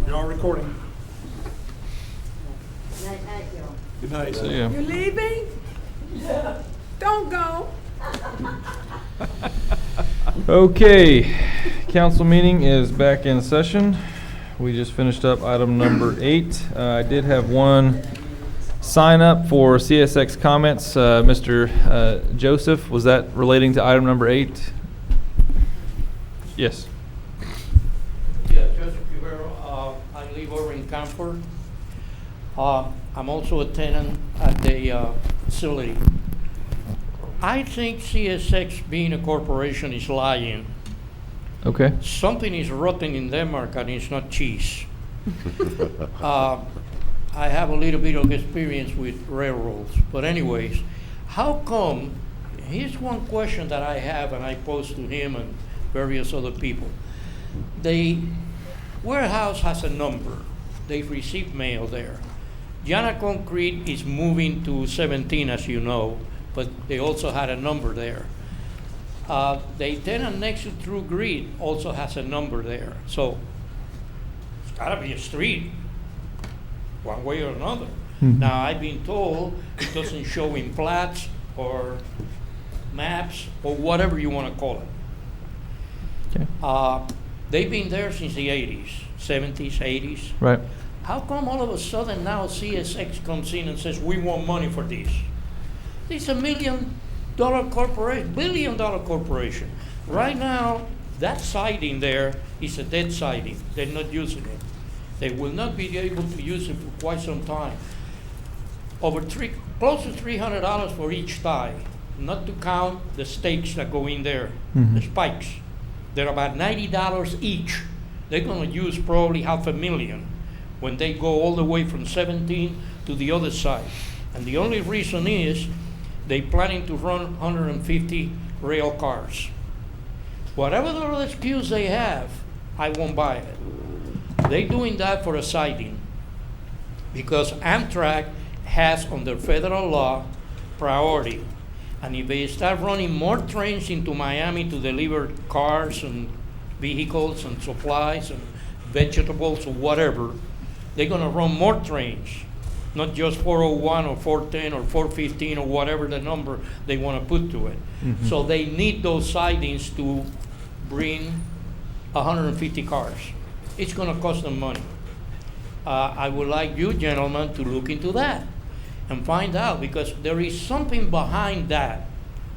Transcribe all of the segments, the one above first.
You're all recording. Night, y'all. Good night. See ya. You leaving? Yeah. Don't go. Okay, council meeting is back in session. We just finished up item number 8. I did have one sign up for CSX comments. Mr. Joseph, was that relating to item number 8? Yes. Yeah, Joseph Rivero, I live over in Camford. I'm also a tenant at the facility. I think CSX being a corporation is lying. Okay. Something is rotten in Denmark and it's not cheese. I have a little bit of experience with railroads, but anyways, how come, here's one question that I have and I pose to him and various other people. The warehouse has a number. They've received mail there. Jana Concrete is moving to 17, as you know, but they also had a number there. The tenant next to True Grid also has a number there. So it's gotta be a street, one way or another. Mhm. Now, I've been told it doesn't show in plats or maps or whatever you wanna call it. Okay. They've been there since the 80s, 70s, 80s. Right. How come all of a sudden now CSX comes in and says, we want money for this? This is $1 million corporation, $1 billion corporation. Right now, that siding there is a dead siding. They're not using it. They will not be able to use it for quite some time. Close to $300 for each tie, not to count the stakes that go in there, the spikes. They're about $90 each. They're gonna use probably $500,000 when they go all the way from 17 to the other side. And the only reason is they planning to run 150 rail cars. Whatever the excuse they have, I won't buy it. They doing that for a siding because Amtrak has under federal law priority. And if they start running more trains into Miami to deliver cars and vehicles and supplies and vegetables or whatever, they're gonna run more trains, not just 401 or 410 or 415 or whatever the number they wanna put to it. So they need those sidings to bring 150 cars. It's gonna cost them money. I would like you gentlemen to look into that and find out, because there is something behind that,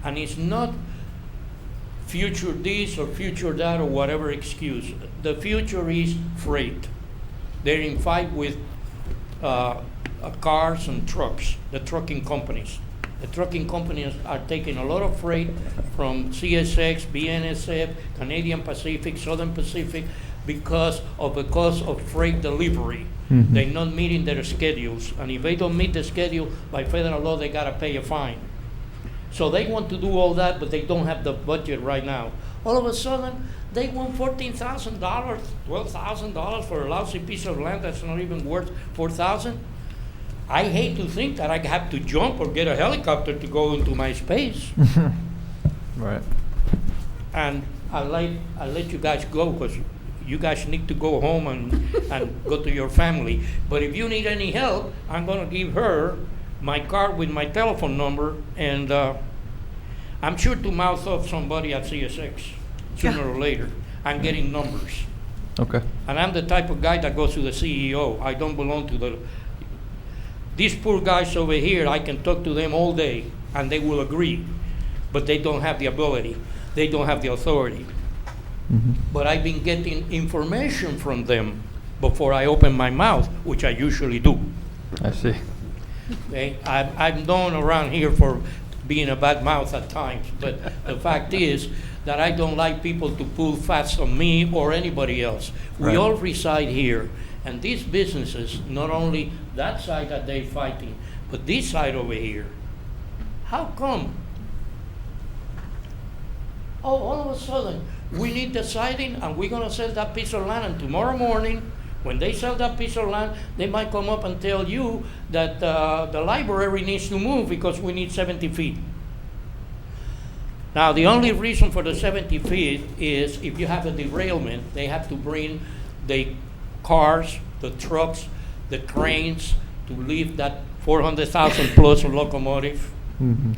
and it's not future this or future that or whatever excuse. The future is freight. They're in fight with cars and trucks, the trucking companies. The trucking companies are taking a lot of freight from CSX, BNSF, Canadian Pacific, Southern Pacific, because of the cost of freight delivery. They're not meeting their schedules, and if they don't meet the schedule by federal law, they gotta pay a fine. So they want to do all that, but they don't have the budget right now. All of a sudden, they want $14,000, $12,000 for a lousy piece of land that's not even worth $4,000. I hate to think that I have to jump or get a helicopter to go into my space. Right. And I'll let you guys go, because you guys need to go home and go to your family. But if you need any help, I'm gonna give her my card with my telephone number, and I'm sure to mouth off somebody at CSX sooner or later. I'm getting numbers. Okay. And I'm the type of guy that goes to the CEO. I don't belong to these poor guys over here, I can talk to them all day and they will agree, but they don't have the ability. They don't have the authority. But I've been getting information from them before I open my mouth, which I usually do. I see. Okay? I'm known around here for being a bad mouth at times, but the fact is that I don't like people to pull fast on me or anybody else. We Right. all reside here, and these businesses, not only that side that they're fighting, but this side over here, how come? Oh, all of a sudden, we need the siding and we're gonna sell that piece of land, and tomorrow morning, when they sell that piece of land, they might come up and tell you that the library needs to move because we need 70 feet. Now, the only reason for the 70 feet is if you have a derailment, they have to bring the cars, the trucks, the trains to leave that 400,000 plus locomotive, Mhm.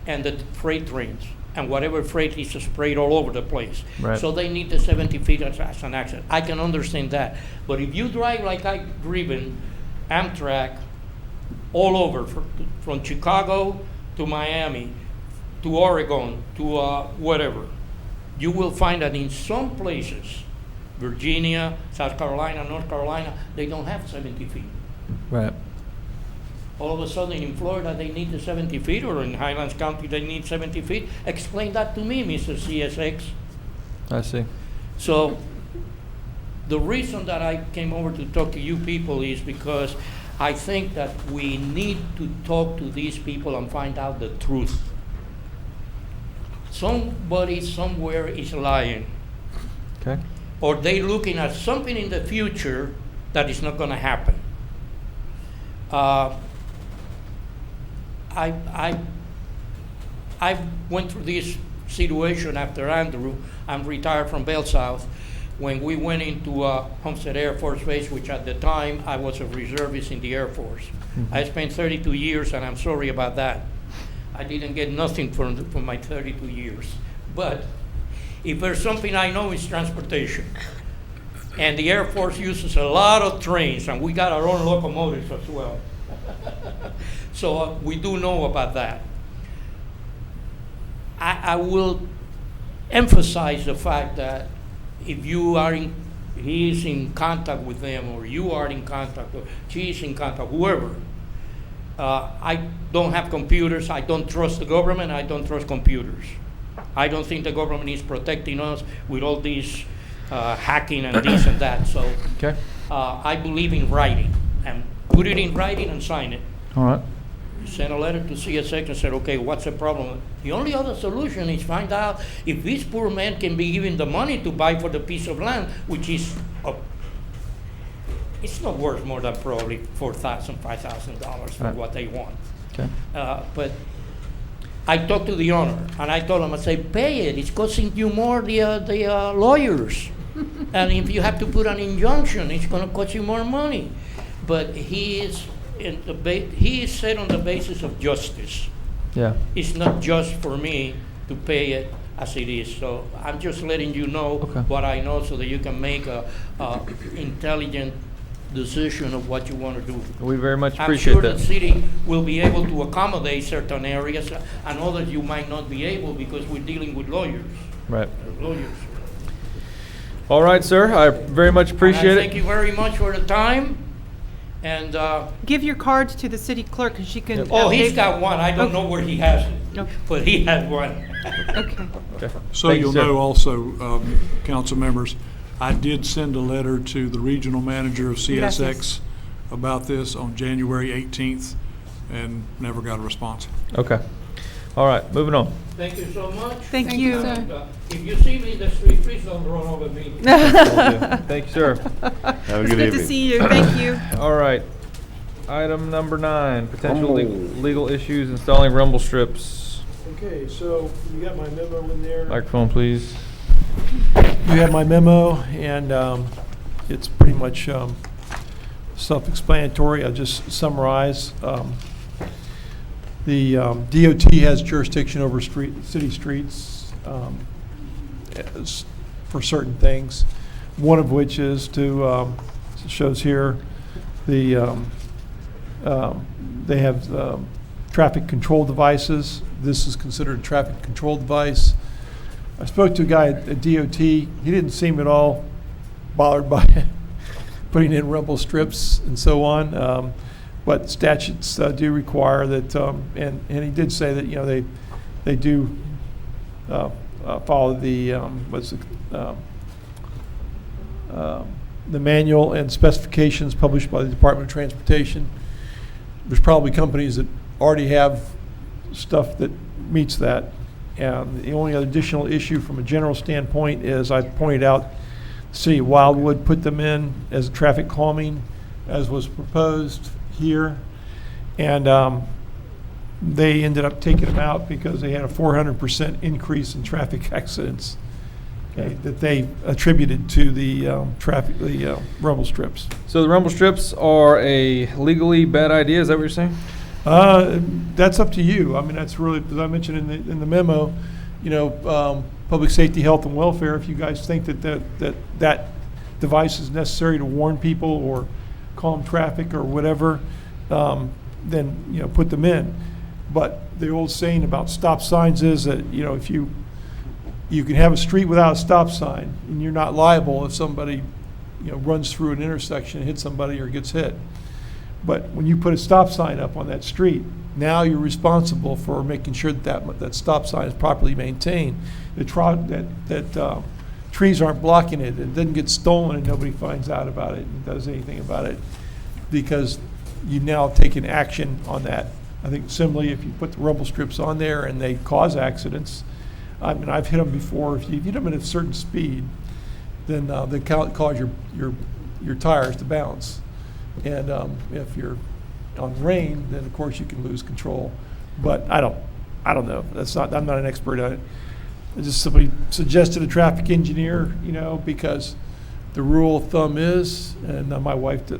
and the freight trains, and whatever freight is sprayed all over the place. Right. So they need the 70 feet as an access. I can understand that. But if you drive like I've driven Amtrak all over, from Chicago to Miami, to Oregon, to whatever, you will find that in some places, Virginia, South Carolina, North Carolina, they don't have 70 feet. Right. All of a sudden in Florida, they need the 70 feet, or in Highlands County, they need 70 feet. Explain that to me, Mr. CSX. I see. So the reason that I came over to talk to you people is because I think that we need to talk to these people and find out the truth. Somebody somewhere is lying, Okay. or they looking at something in the future that is not going to happen. I went through this situation after Andrew. I'm retired from Bell South. When we went into Homestead Air Force Base, which at the time I was a reservist in the Air Force. I spent 32 years, and I'm sorry about that. I didn't get nothing from my 32 years. But if there's something I know, it's transportation. And the Air Force uses a lot of trains, and we got our own locomotives as well. So we do know about that. I will emphasize the fact that if you are he is in contact with them, or you are in contact, or she is in contact, whoever. I don't have computers. I don't trust the government. I don't trust computers. I don't think the government is protecting us with all these hacking and this and that. So Okay. I believe in writing, and put it in writing and sign it. All right. Sent a letter to CSX and said, okay, what's the problem? The only other solution is find out if this poor man can be given the money to buy for the piece of land, which is, it's not worth more than probably $4,000, $5,000 for Right. what they want. Okay. But I talked to the owner, and I told him, I said, pay it. It's costing you more, the lawyers. And if you have to put an injunction, it's going to cost you more money. But he is set on the basis of justice. Yeah. It's not just for me to pay it as it is. So I'm just letting you know Okay. what I know, so that you can make a intelligent decision of what you want to do. We very much I'm appreciate sure that. the city will be able to accommodate certain areas, and others you might not be able, because we're dealing with lawyers. Right. Lawyers. All right, sir. I very much appreciate And I thank it. you very much for the time. And Give your cards to the city clerk, and she can. oh, he's update- got one. I don't know where he has it, Okay. but he has one. Okay. Okay. So Thank you, you'll sir. know also, council members, I did send a letter to the regional manager of CSX Gracias. about this on January 18th and never got a response. Okay. All right. Moving on. Thank you so much. Thank you. sir. And, if you see me in the street, please don't run over me. Will do. Thank you, sir. Have a It's good good to evening. see you. Thank you. All right. Item number 9, potential legal issues installing rumble strips. Okay, so you got my memo in there. Microphone, please. You have my memo, and it's pretty much self-explanatory. I'll just summarize. The DOT has jurisdiction over city streets for certain things, one of which is to, it shows here, they have traffic control devices. This is considered a traffic control device. I spoke to a guy at DOT. He didn't seem at all bothered by putting in rumble strips and so on. But statutes do require that, and he did say that, you know, they do follow the the manual and specifications published by the Department of Transportation. There's probably companies that already have stuff that meets that. And the only other additional issue from a general standpoint is, I pointed out, the city of Wildwood put them in as traffic calming, as was proposed here. And they ended up taking them out because they had a 400% increase in traffic accidents. okay, that they attributed to the traffic, the rumble strips. So the rumble strips are a legally bad idea, is that what you're saying? That's up to you. I mean, that's really, as I mentioned in the memo, public safety, health, and welfare, if you guys think that device is necessary to warn people or calm traffic or whatever, then, put them in. But the old saying about stop signs is that, if you can have a street without a stop sign, and you're not liable if somebody, runs through an intersection and hits somebody or gets hit. But when you put a stop sign up on that street, now you're responsible for making sure that stop sign is properly maintained. That trees aren't blocking it, it doesn't get stolen and nobody finds out about it and does anything about it, because you've now taken action on that. I think similarly, if you put the rumble strips on there and they cause accidents, I mean, I've hit them before. If you hit them at a certain speed, then they cause your tires to bounce. And if you're on rain, then of course you can lose control. But I don't know. I'm not an expert on it. I just simply suggested a traffic engineer, because the rule of thumb is, and my wife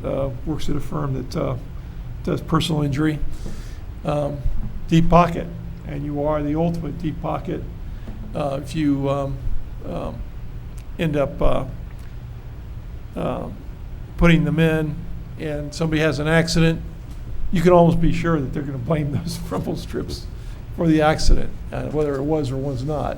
works at a firm that does personal injury, deep pocket, and you are the ultimate deep pocket if you end up putting them in and somebody has an accident, you can almost be sure that they're going to blame those rumble strips for the accident, whether it was or was not,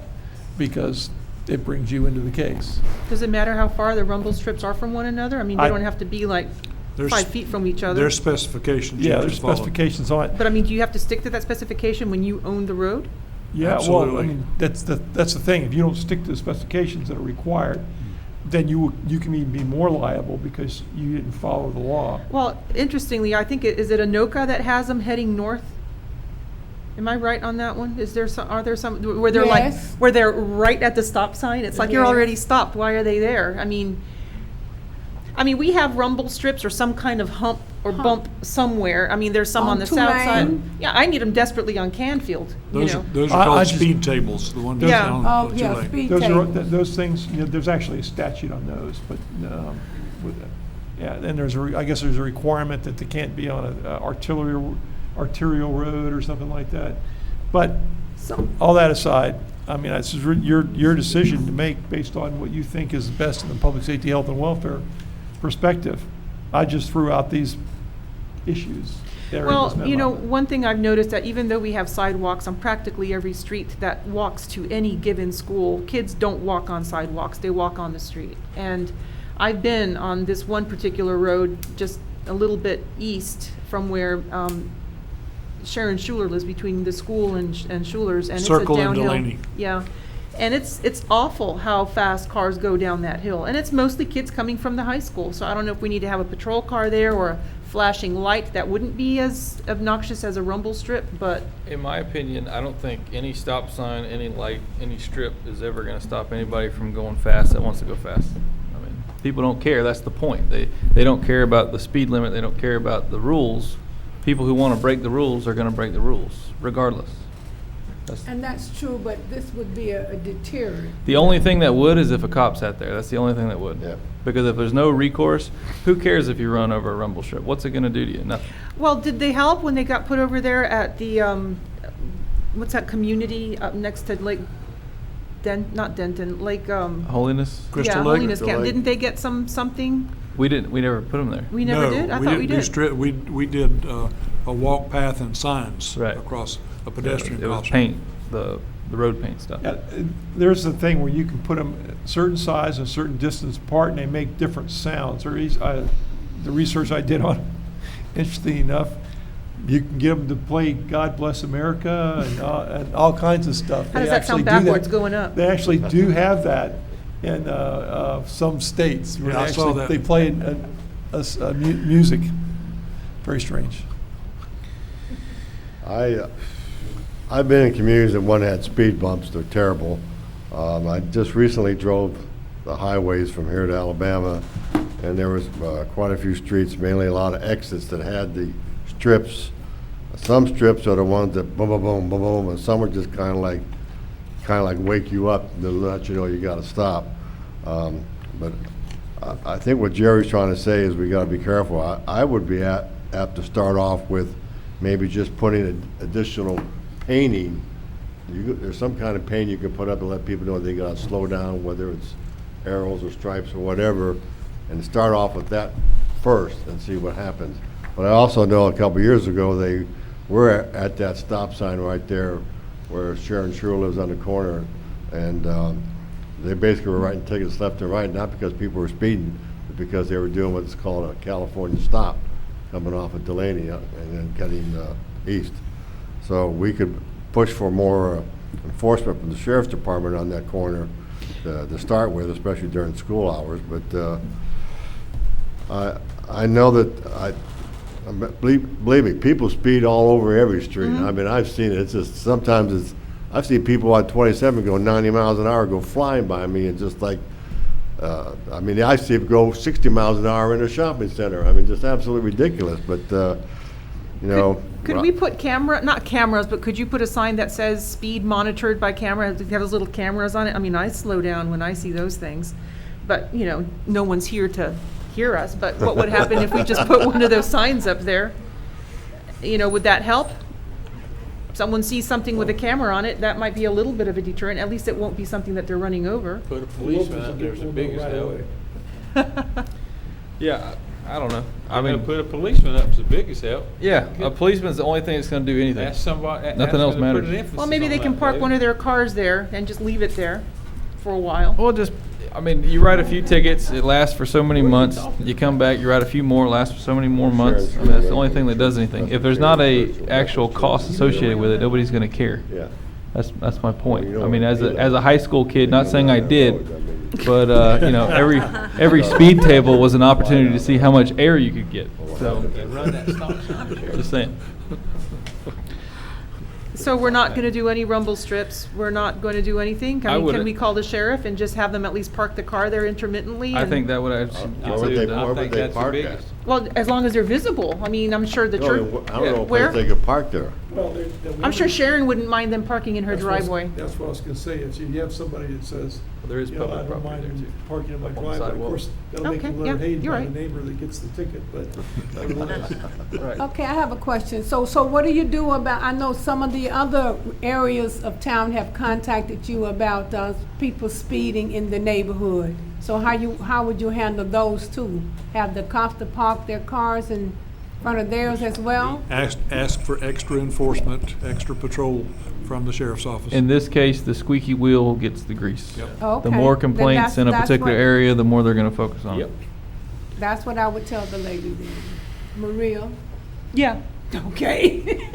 because it brings you into the case. Does it matter how far the rumble strips are from one another? I mean, they don't have to be like There's- 5 feet from each other. There's specifications. you Yeah, have there's to follow. specifications on it. But I mean, do you have to stick to that specification when you own the road? Yeah, well, I Absolutely. mean, that's the thing. If you don't stick to the specifications that are required, then you can even be more liable because you didn't follow the law. Well, interestingly, I think is it Anoka that has them heading north? Am I right on that one? Are there some where they're Yes. where they're right at the stop sign? It's like you're Yes. already stopped. Why are they there? I mean, we have rumble strips or some kind of hump or bump somewhere. I mean, there's some on On the south side. Tulane. Yeah, I need them desperately on Canfield. Those You know. are I called just- speed tables, the one that's Yeah. down Oh, on yeah, Tulane. speed Those are, table. those things, there's actually a statute on those, but, yeah, and I guess there's a requirement that they can't be on a arterial road or something like that. But So, all that aside, I mean, it's your decision to make based on what you think is best in the public safety, health, and welfare perspective. I just threw out these issues. that are in this Well, memo. one thing I've noticed that even though we have sidewalks on practically every street that walks to any given school, kids don't walk on sidewalks, they walk on the street. And I've been on this one particular road just a little bit east from where Sharon Schuler lives, between the school and Schuler's, and it's a Circle and downhill. Delaney. Yeah. And it's awful how fast cars go down that hill. And it's mostly kids coming from the high school. So I don't know if we need to have a patrol car there or a flashing light that wouldn't be as obnoxious as a rumble strip, but In my opinion, I don't think any stop sign, any light, any strip is ever gonna stop anybody from going fast that wants to go fast. I mean, people don't care, that's the point. They don't care about the speed limit, they don't care about the rules. People who wanna break the rules are gonna break the rules, regardless. and that's true, but this would be a deterrent. The only thing that would is if a cop sat there, that's the only thing that would. Yeah. Because if there's no recourse, who cares if you run over a rumble strip? What's it gonna do to you? Nothing. well, did they help when they got put over there at the what's that community up next to Lake not Denton, Lake Holiness? Crystal yeah, Lake? Holiness Camp. Lake. Didn't they get something? We never put them there. We never did? I thought we did. We did a walk path and signs Right. across a pedestrian It was crossing. paint, the road paint stuff. Yeah, there's the thing where you can put them a certain size and a certain distance apart, and they make different sounds. The research I did on, interesting enough, you can get them to play "God Bless America" and all kinds of stuff. How does They that sound actually do backwards going up? They actually do have that in some states where Yeah, I saw that. they play music. Very strange. I've been in communities that one had speed bumps. They're terrible. I just recently drove the highways from here to Alabama, and there was quite a few streets, mainly a lot of exits that had the strips. Some strips are the ones that boom, boom, boom, boom, boom, and some are just kind of like kind of like wake you up to let you know you got to stop. But I think what Jerry's trying to say is we got to be careful. I would be apt to start off with maybe just putting additional painting. There's some kind of paint you can put up to let people know they got to slow down, whether it's arrows or stripes or whatever, and start off with that first and see what happens. But I also know a couple years ago they were at that stop sign right there where Sharon Shure lives on the corner, and they basically were writing tickets left and right, not because people were speeding, but because they were doing what's called a California stop, coming off of Delaney and then cutting east. So we could push for more enforcement from the sheriff's department on that corner to start with, especially during school hours. But I know that believe me, people speed all over every street. I mean, I've seen it. It's just sometimes I've seen people on 27 go 90 miles an hour go flying by me, and just like, I mean, I see people go 60 miles an hour in a shopping center. I mean, just absolutely ridiculous. But you know, Could we put not cameras, but could you put a sign that says speed monitored by camera, have those little cameras on it? I mean, I slow down when I see those things, but, you know, no one's here to hear us, but what would happen if we just put one of those signs up there? You know, would that help? Someone sees something with a camera on it, that might be a little bit of a deterrent. At least it won't be something that they're running over. Put a policeman out there's the biggest help. Yeah, I don't know. I mean, put a policeman up is the biggest help. yeah, a policeman's the only thing that's gonna do anything. Ask somebody. Nothing else matters. Well, maybe they can park one of their cars there and just leave it there for a while. Well, just, I mean, you write a few tickets, it lasts for so many months, you come back, you write a few more, it lasts for so many more months. I mean, that's the only thing that does anything. If there's not a actual cost associated with it, nobody's gonna care. yeah. That's my point. I mean, as a high school kid, not saying I did, but, you know, every speed table was an opportunity to see how much air you could get. So, Run that stop sign. just saying. So we're not gonna do any rumble strips, we're not gonna do anything? I I mean, can wouldn't. we call the sheriff and just have them at least park the car there intermittently? I and- think that would actually Where would they, I where think would they that's the park at? biggest. Well, as long as they're visible. I mean, I'm sure the No, church, I don't know a Where? place they could park there. Well, I'm sure Sharon wouldn't mind them parking in her driveway. That's what I was gonna say, if you have somebody that says, There is you know, I public don't property mind there them too. parking in my On the driveway, of sidewalk. course, that'll make Okay, them yeah, learn hated you're by the right. neighbor that gets the ticket, but nevertheless. Right. Okay, I have a question. So what do you do about, I know some of the other areas of town have contacted you about people speeding in the neighborhood. So how would you handle those two? Have the cops to park their cars in front of theirs as well? Ask for extra enforcement, extra patrol from the sheriff's office. In this case, the squeaky wheel gets the grease. Yep. Okay. The more Then complaints in a that's particular what- area, the more they're gonna focus on. Yep. That's what I would tell the lady then. Maria? Yeah. Okay.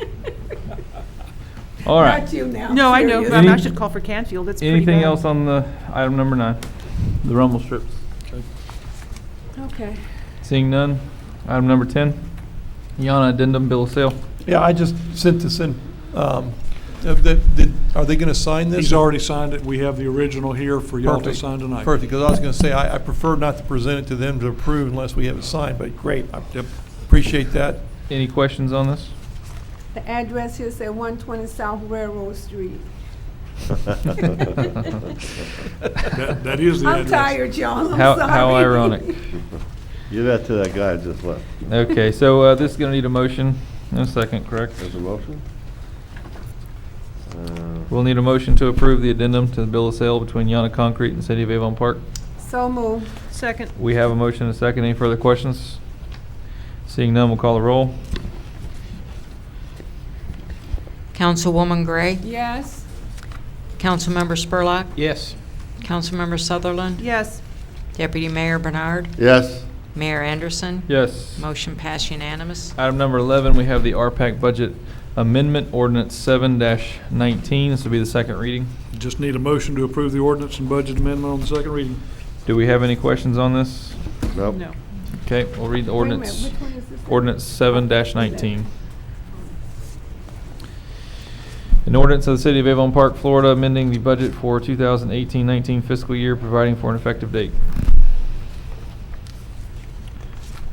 All right. Not you now. No, I know, serious. but I Any- should call for Canfield, it's pretty Anything bad. else on the item number 9? The rumble strips? Okay. Seeing none. Item number 10, Yana addendum bill of sale. Yeah, I just sent this in. Are they gonna sign this? He's already signed it. We have the original here for y'all to Perfect. sign tonight. Perfect, because I was gonna say, I prefer not to present it to them to approve unless we have it signed, but great, I Yep. appreciate that. Any questions on this? The address here says 120 South Railroad Street. That is the I'm address. tired, y'all. I'm How sorry. ironic. Give that to that guy that just left. Okay, so this is gonna need a motion and a second, correct? There's a motion? We'll need a motion to approve the addendum to the bill of sale between Yana Concrete and City of Avon Park. So moved. Second. We have a motion and a second. Any further questions? Seeing none, we'll call the roll. Councilwoman Gray, Yes. Councilmember Spurlock, Yes. Councilmember Sutherland, Yes. Deputy Mayor Bernard, Yes. Mayor Anderson. Yes. Motion passed unanimous. Item number 11, we have the RPAC budget amendment ordinance 7-19. This will be the second reading. Just need a motion to approve the ordinance and budget amendment on the second reading. Do we have any questions on this? Nope. No. Okay, we'll read the Wait a minute, ordinance. which one is this? Ordinance 7-19. An ordinance of the City of Avon Park, Florida, amending the budget for 2018-19 fiscal year, providing for an effective date.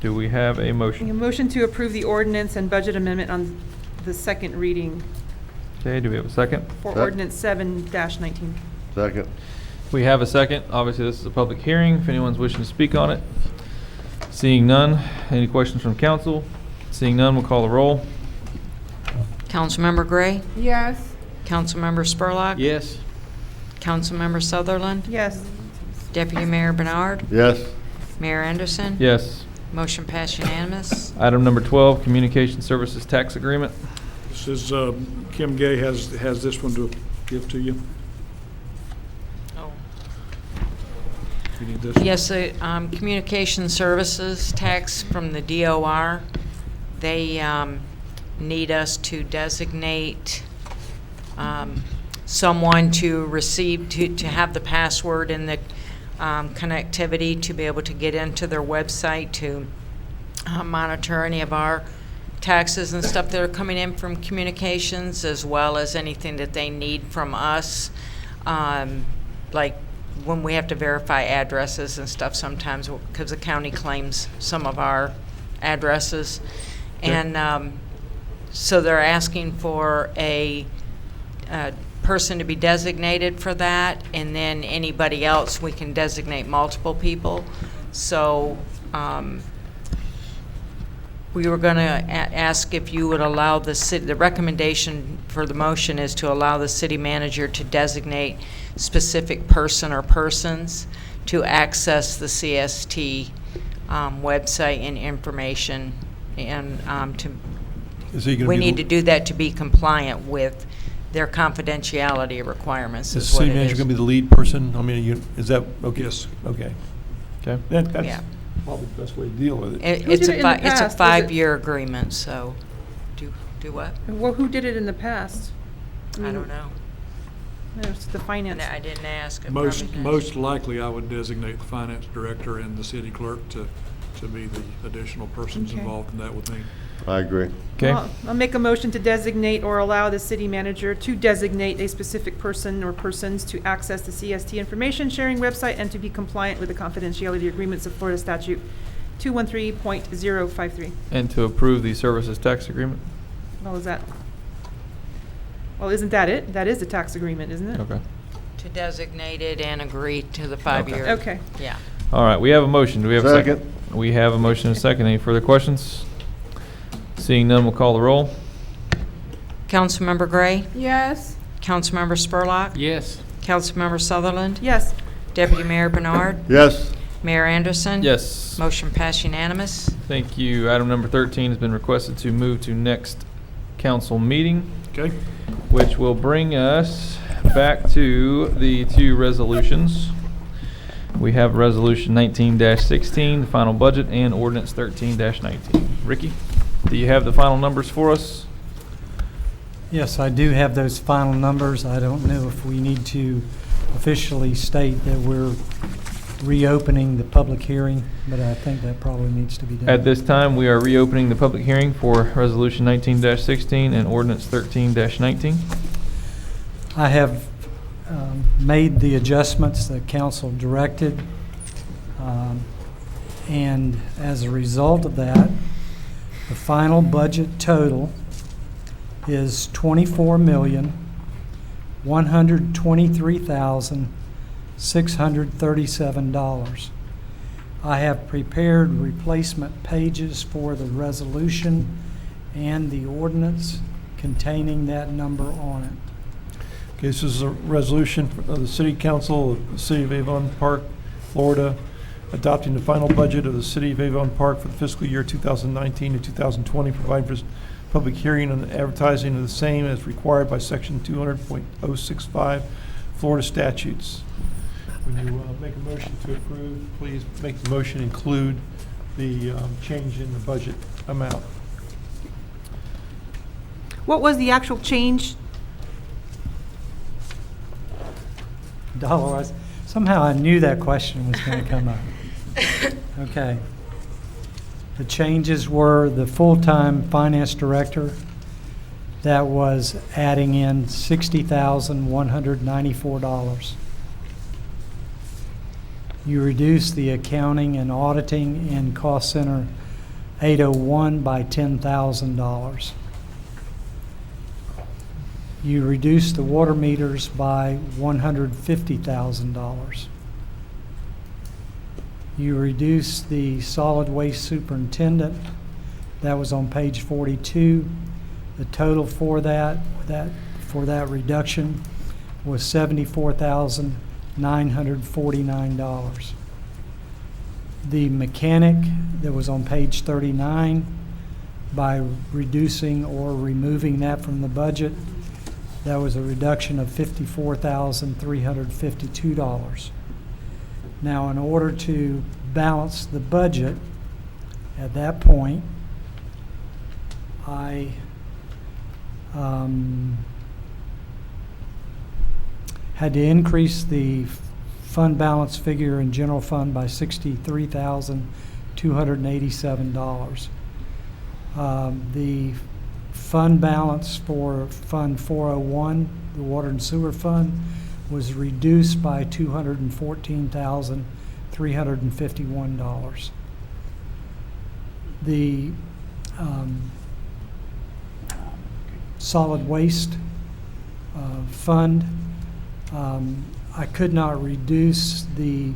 Do we have a A motion? motion to approve the ordinance and budget amendment on the second reading. Okay, do we have a second? For Sec- ordinance 7-19. Second. We have a second. Obviously, this is a public hearing. If anyone's wishing to speak on it. Seeing none, any questions from council? Seeing none, we'll call the roll. Councilmember Gray? Yes. Councilmember Spurlock? Yes. Councilmember Sutherland? Yes. Deputy Mayor Bernard? Yes. Mayor Anderson? Yes. Motion passed unanimous. Item number 12, Communication Services Tax Agreement. This is, Kim Gay has this one to give to you. Oh. You need this? Yes, the communication services tax from the DOR, they need us to designate someone to receive, to have the password and the connectivity to be able to get into their website to monitor any of our taxes and stuff that are coming in from communications, as well as anything that they need from us. Like when we have to verify addresses and stuff sometimes, because the county claims some of our addresses. And so they're asking for a person to be designated for that, and then anybody else, we can designate multiple people. So we were going to ask if you would allow the city, the recommendation for the motion is to allow the city manager to designate specific person or persons to access the CST website and information, and Is he going to be? we need to do that to be compliant with their confidentiality requirements, Is is the what city it manager is. going to be the lead person? I mean, is that, okay? Yes. Okay. Okay. That's Yeah. probably the best way to deal with it. It- Who It's did it in the it's a past? Was it- 5-year agreement, so, do what? Well, who did it in the past? I don't know. It's the finance. I didn't ask. I Most, probably didn't. most likely, I would designate the finance director and the city clerk to be the additional persons Okay. involved in that with me. I agree. Okay. Well, I'll make a motion to designate or allow the city manager to designate a specific person or persons to access the CST information sharing website and to be compliant with the confidentiality agreements of Florida Statute 213.053. And to approve the services tax agreement? Well, is that? Well, isn't that it? That is the tax agreement, isn't it? Okay. To designate it and agree to the 5-year. Okay. Yeah. All right, we have a motion. Do we have a second? Second. We have a motion and a second. Any further questions? Seeing none, we'll call the roll. Councilmember Gray? Yes. Councilmember Spurlock? Yes. Councilmember Sutherland? Yes. Deputy Mayor Bernard? Yes. Mayor Anderson? Yes. Motion passed unanimous. Thank you. Item number 13 has been requested to move to next council meeting, Okay? which will bring us back to the two resolutions. We have Resolution 19-16, the final budget, and Ordinance 13-19. Ricky, do you have the final numbers for us? Yes, I do have those final numbers. I don't know if we need to officially state that we're reopening the public hearing, but I think that probably needs to be done. At this time, we are reopening the public hearing for Resolution 19-16 and Ordinance 13-19. I have made the adjustments that council directed, and as a result of that, the final budget total is $24,123,637. I have prepared replacement pages for the resolution and the ordinance containing that number on it. Okay, this is a resolution of the City Council of the City of Avon Park, Florida, adopting the final budget of the City of Avon Park for the fiscal year 2019 to 2020, providing for public hearing and advertising of the same as required by Section 200.065 Florida statutes. When you make a motion to approve, please make the motion include the change in the budget amount. What was the actual change? Dollar-wise, somehow I knew that question was going to come up. Okay. The changes were the full-time finance director, that was adding in $60,194. You reduce the accounting and auditing in cost center 801 by $10,000. You reduced the water meters by $150,000. You reduced the solid waste superintendent. That was on page 42. The total for that reduction was $74,949. The mechanic that was on page 39, by reducing or removing that from the budget, that was a reduction of $54,352. Now, in order to balance the budget, at that point, I had to increase the fund balance figure in general fund by $63,287. The fund balance for Fund 401, the Water and Sewer Fund, was reduced by $214,351. The solid waste fund, I could not reduce the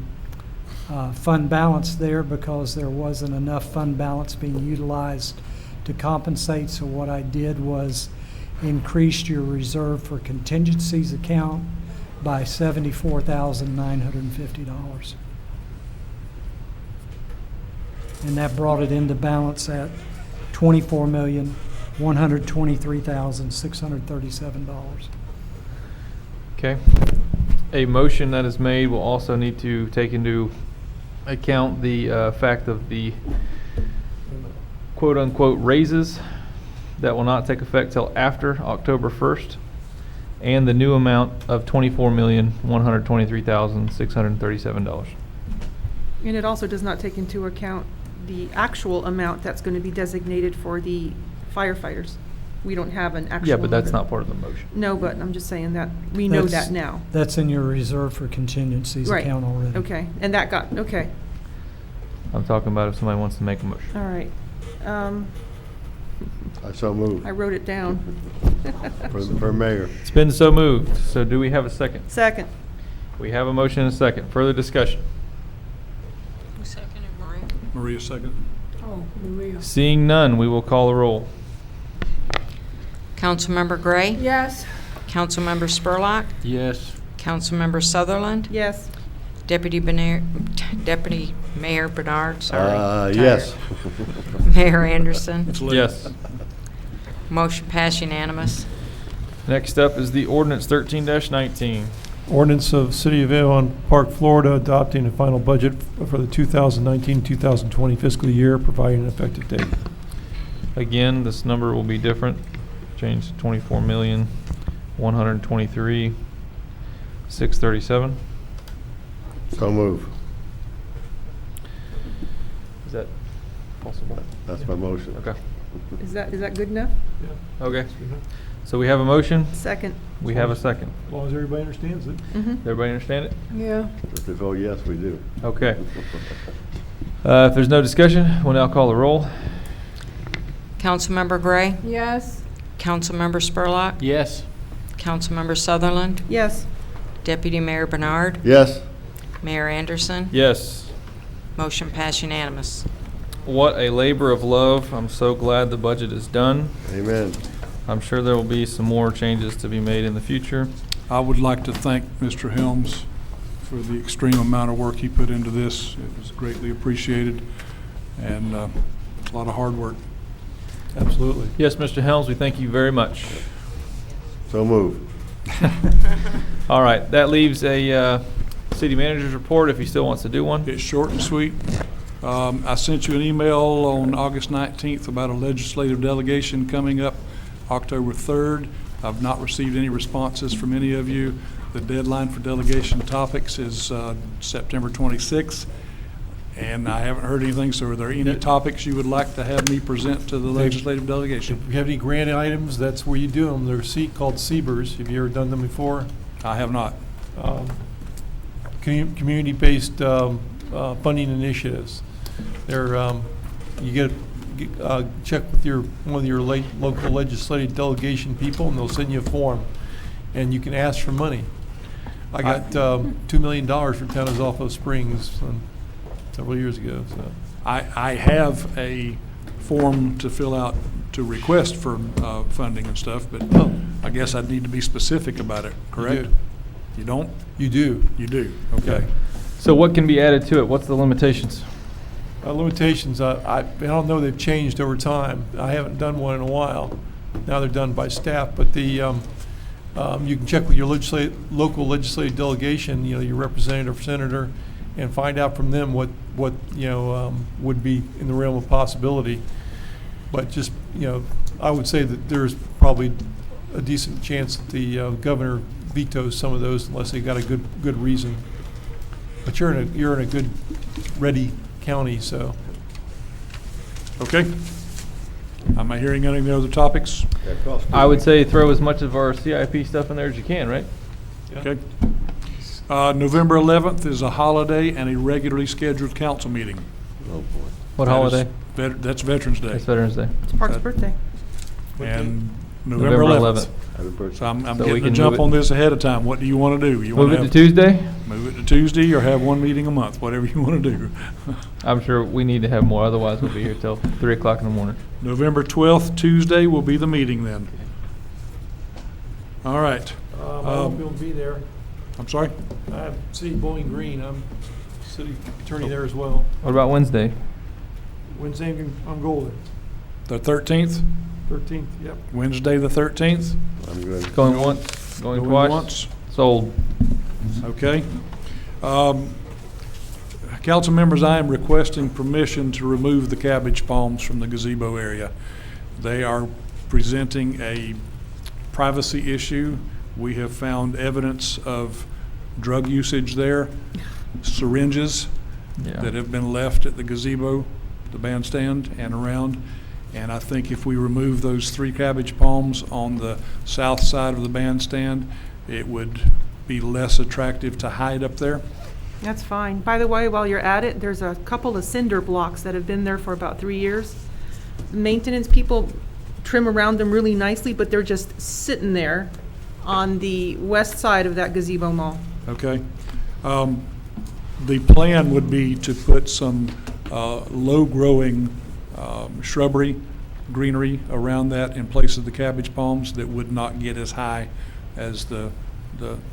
fund balance there because there wasn't enough fund balance being utilized to compensate. So what I did was increased your reserve for contingencies account by $74,950. And that brought it into balance at $24,123,637. Okay. A motion that is made will also need to take into account the fact of the quote-unquote raises that will not take effect till after October 1st, and the new amount of $24,123,637. And it also does not take into account the actual amount that's going to be designated for the firefighters. We don't have an actual Yeah, but that's number. not part of the motion. No, but I'm just saying that, we know That's- that now. That's in your reserve for contingencies Right. account already. Okay, and that got, okay, I'm talking about if somebody wants to make a motion. all right. I so move I wrote it down. for mayor. It's been so moved. So do we have a second? Second. We have a motion and a second. Further discussion? Who seconded, Maria? Maria, second. Oh, Maria. Seeing none, we will call the roll. Councilmember Gray? Yes. Councilmember Spurlock? Yes. Councilmember Sutherland? Yes. Deputy Mayor Bernard, sorry. Yes. Tired. Mayor Anderson? It's late. Yes. Motion passed unanimous. Next up is the ordinance 13-19. Ordinance of City of Avon Park, Florida, adopting a final budget for the 2019-2020 fiscal year, providing an effective date. Again, this number will be different. Change to 24,123,637. So move. Is that possible? That's my motion. Okay. Is that good enough? Okay. So we have a motion. Second. We have a second. As long as everybody understands it. Mm-hmm. Everybody understand it? Yeah. If they vote yes, we do. Okay. If there's no discussion, we'll now call the roll. Councilmember Gray? Yes. Councilmember Spurlock? Yes. Councilmember Sutherland? Yes. Deputy Mayor Bernard? Yes. Mayor Anderson? Yes. Motion passed unanimous. What a labor of love. I'm so glad the budget is done. Amen. I'm sure there will be some more changes to be made in the future. I would like to thank Mr. Helms for the extreme amount of work he put into this. It was greatly appreciated, and a lot of hard work. Absolutely. Yes, Mr. Helms, we thank you very much. So move. All right, that leaves a city manager's report if he still wants to do one. It's short and sweet. I sent you an email on August 19th about a legislative delegation coming up October 3rd. I've not received any responses from any of you. The deadline for delegation topics is September 26th, and I haven't heard anything. So are there any topics you would like to have me present to the legislative delegation? If you have any grant items, that's where you do them. They're called CBERS. Have you ever done them before? I have not. Community-based funding initiatives. They're you get check with one of your local legislative delegation people, and they'll send you a form. and you can ask for money. I got $2 million from Town of Zolfo Springs several years ago, so. I have a form to fill out to request for funding and stuff, but I guess I'd need to be specific about it, correct? do. You don't? You do. You do, okay. So what can be added to it? What's the limitations? Limitations, I don't know, they've changed over time. I haven't done one in a while. Now they're done by staff, but you can check with your local legislative delegation, your representative or senator, and find out from them what would be in the realm of possibility. But just, I would say that there's probably a decent chance that the governor vetoes some of those unless they got a good reason. But you're in a good, ready county, so. Okay. Am I hearing any other topics? I would say throw as much of our CIP stuff in there as you can, right? Okay. November 11th is a holiday and a regularly scheduled council meeting. Oh, boy. What That is holiday? That's Veterans Day. It's Veterans Day. It's Park's birthday. And November 11th. Happy birthday. So I'm So we getting a can jump move it- on this ahead of time. What do you want to do? You Move want it to Tuesday? Move it to Tuesday or have one meeting a month, whatever you want to do. I'm sure we need to have more, otherwise we'll be here till 3 o'clock in the morning. November 12th, Tuesday, will be the meeting then. All right. I won't be able to be there. I'm sorry? I'm City of Bowling Green. I'm city attorney there as well. What about Wednesday? Wednesday, I'm golden. The 13th, 13th, yep. Wednesday, the 13th. I'm good. Going once, going twice? once. Sold. Okay. Council members, I am requesting permission to remove the cabbage palms from the gazebo area. They are presenting a privacy issue. We have found evidence of drug usage there, syringes that Yeah. have been left at the gazebo, the bandstand, and around. And I think if we remove those 3 cabbage palms on the south side of the bandstand, it would be less attractive to hide up there. That's fine. By the way, while you're at it, there's a couple of cinder blocks that have been there for about 3 years. Maintenance people trim around them really nicely, but they're just sitting there on the west side of that gazebo mall. Okay. The plan would be to put some low-growing shrubbery, greenery around that in place of the cabbage palms that would not get as high as the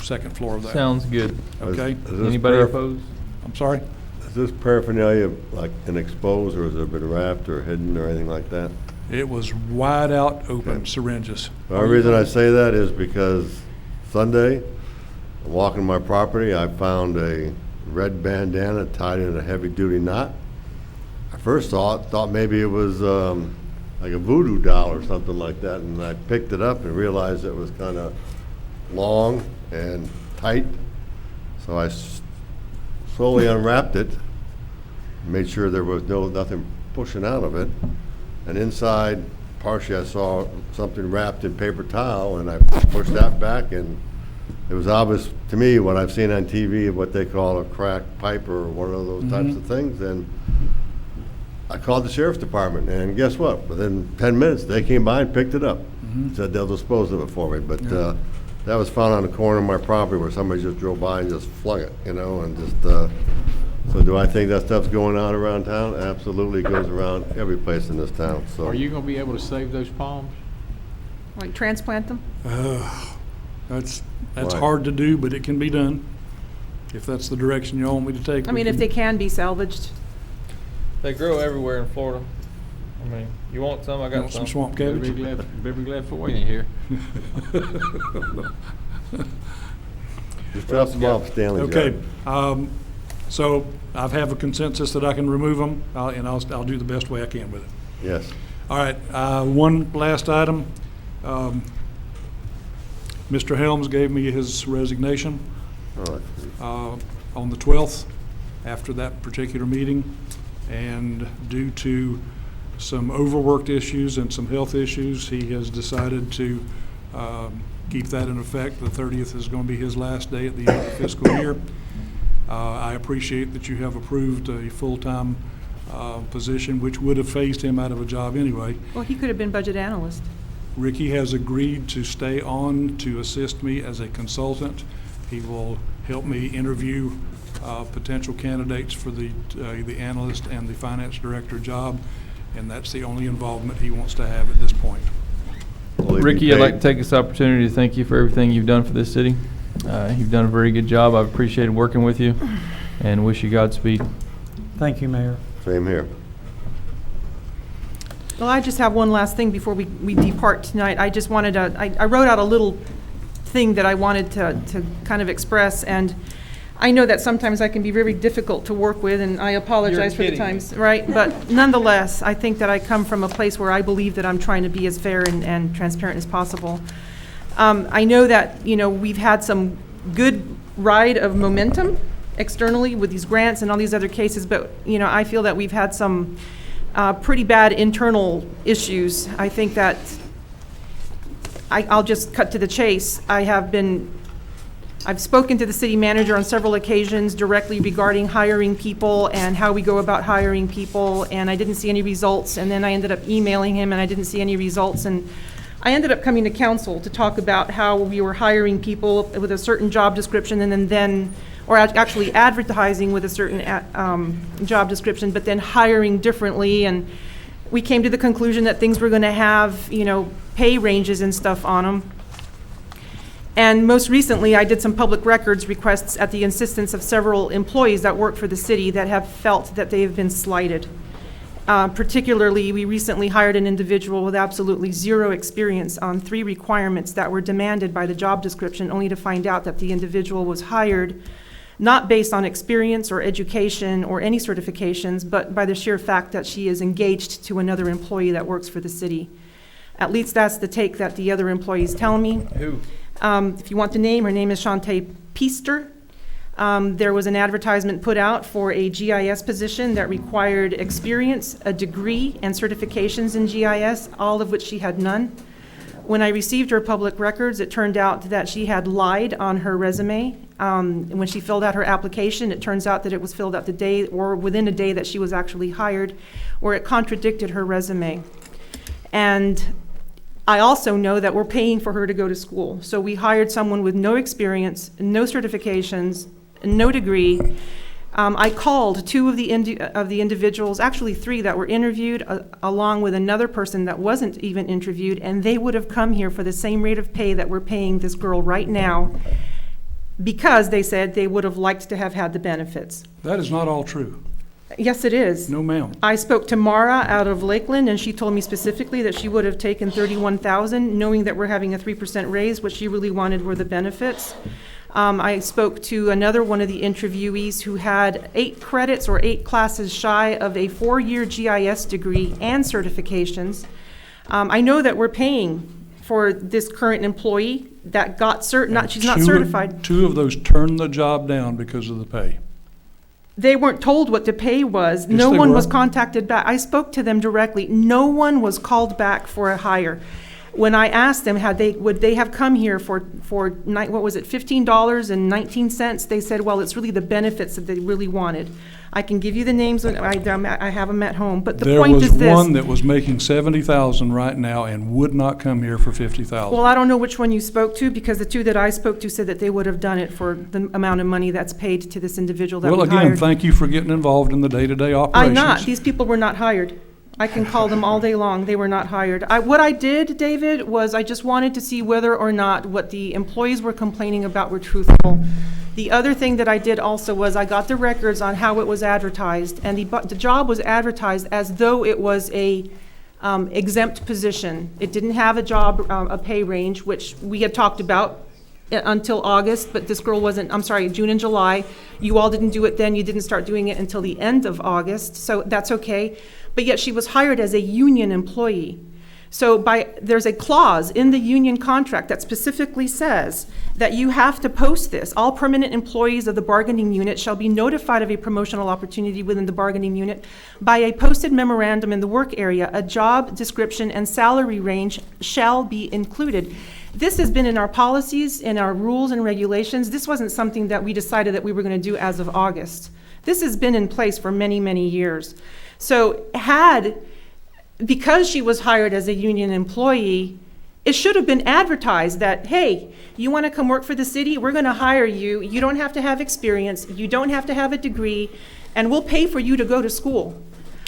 second floor of that. Sounds good. Okay? Is this Anybody paraph- opposed? I'm sorry? Is this paraphernalia like an exposed, or has there been wrapped or hidden or anything like that? It was wide out open Okay. syringes. The only reason I say that is because Sunday, walking my property, I found a red bandana tied in a heavy-duty knot. I first thought maybe it was like a voodoo doll or something like that, and I picked it up and realized it was kind of long and tight. So I slowly unwrapped it, made sure there was nothing pushing out of it. And inside, partially I saw something wrapped in paper towel, and I pushed that back, and it was obvious to me what I've seen on TV of what they call a cracked pipe or one of those types of things. And I called the sheriff's department, and guess what? Within 10 minutes, they came by and picked it up. Said they'll dispose of it for me. But that was found on the corner of my property where somebody just drove by and just flung it, and just, so do I think that stuff's going on around town? Absolutely, it goes around every place in this town, so. Are you gonna be able to save those palms? Like transplant them? That's Right. hard to do, but it can be done, if that's the direction you want me to take. I mean, if they can be salvaged. They grow everywhere in Florida. I mean, you want some, I got Want some some. swamp Better cabbage? be glad for we ain't here. Just drop them off Stanley's Okay, yard. so I have a consensus that I can remove them, and I'll do the best way I can with it. Yes. All right, one last item. Mr. Helms gave me his resignation All right. on the 12th, after that particular meeting, and due to some overworked issues and some health issues, he has decided to keep that in effect. The 30th is going to be his last day at the end of the fiscal year. I appreciate that you have approved a full-time position, which would have phased him out of a job anyway. Well, he could have been budget analyst. Ricky has agreed to stay on to assist me as a consultant. He will help me interview potential candidates for the analyst and the finance director job, and that's the only involvement he wants to have at this point. Will he be Ricky, I'd like to paid? take this opportunity to thank you for everything you've done for this city. You've done a very good job. I've appreciated working with you and wish you Godspeed. Thank you, Mayor. Same here. Well, I just have one last thing before we depart tonight. I just wanted to, I wrote out a little thing that I wanted to kind of express, and I know that sometimes I can be very difficult to work with, and I apologize for the kidding. times, right? But nonetheless, I think that I come from a place where I believe that I'm trying to be as fair and transparent as possible. I know that, we've had some good ride of momentum externally with these grants and all these other cases, but, I feel that we've had some pretty bad internal issues. I think that I'll just cut to the chase. I've spoken to the city manager on several occasions directly regarding hiring people and how we go about hiring people, and I didn't see any results. And then I ended up emailing him, and I didn't see any results. And I ended up coming to council to talk about how we were hiring people with a certain job description, and then or actually advertising with a certain job description, but then hiring differently. And we came to the conclusion that things were going to have, pay ranges and stuff on them. And most recently, I did some public records requests at the insistence of several employees that work for the city that have felt that they have been slighted. Particularly, we recently hired an individual with absolutely zero experience on 3 requirements that were demanded by the job description, only to find out that the individual was hired not based on experience or education or any certifications, but by the sheer fact that she is engaged to another employee that works for the city. At least that's the take that the other employees tell me. Who? If you want the name, her name is Shantae Peaster. There was an advertisement put out for a GIS position that required experience, a degree, and certifications in GIS, all of which she had none. When I received her public records, it turned out that she had lied on her resume. When she filled out her application, it turns out that it was filled out the day or within a day that she was actually hired, or it contradicted her resume. And I also know that we're paying for her to go to school. So we hired someone with no experience, no certifications, no degree. I called 2 of the individuals, actually 3 that were interviewed, along with another person that wasn't even interviewed, and they would have come here for the same rate of pay that we're paying this girl right now, because they said they would have liked to have had the benefits. That is not all true. Yes, it is. No, ma'am. I spoke to Mara out of Lakeland, and she told me specifically that she would have taken $31,000, knowing that we're having a 3% raise. What she really wanted were the benefits. I spoke to another one of the interviewees who had 8 credits or 8 classes shy of a 4-year GIS degree and certifications. I know that we're paying for this current employee that got she's not certified. 2 of those turned the job down because of the pay. They weren't told what the pay was. Yes, No they one were. was contacted back. I spoke to them directly. No one was called back for a hire. When I asked them, would they have come here for what was it, $15.19? They said, well, it's really the benefits that they really wanted. I can give you the names, I have them at home, but the point is this. There was one that was making $70,000 right now and would not come here for $50,000. Well, I don't know which one you spoke to, because the 2 that I spoke to said that they would have done it for the amount of money that's paid to this individual that we Well, hired. again, thank you for getting involved in the day-to-day operations. I'm not. These people were not hired. I can call them all day long. They were not hired. What I did, David, was I just wanted to see whether or not what the employees were complaining about were truthful. The other thing that I did also was I got the records on how it was advertised, and the job was advertised as though it was a exempt position. It didn't have a pay range, which we had talked about until August, but this girl wasn't, June and July. You all didn't do it then. You didn't start doing it until the end of August, so that's okay. But yet she was hired as a union employee. So there's a clause in the union contract that specifically says that you have to post this. All permanent employees of the bargaining unit shall be notified of a promotional opportunity within the bargaining unit by a posted memorandum in the work area. A job description and salary range shall be included. This has been in our policies, in our rules and regulations. This wasn't something that we decided that we were going to do as of August. This has been in place for many, many years. So because she was hired as a union employee, It should have been advertised that, hey, you want to come work for the city? We're going to hire you. You don't have to have experience. You don't have to have a degree, and we'll pay for you to go to school.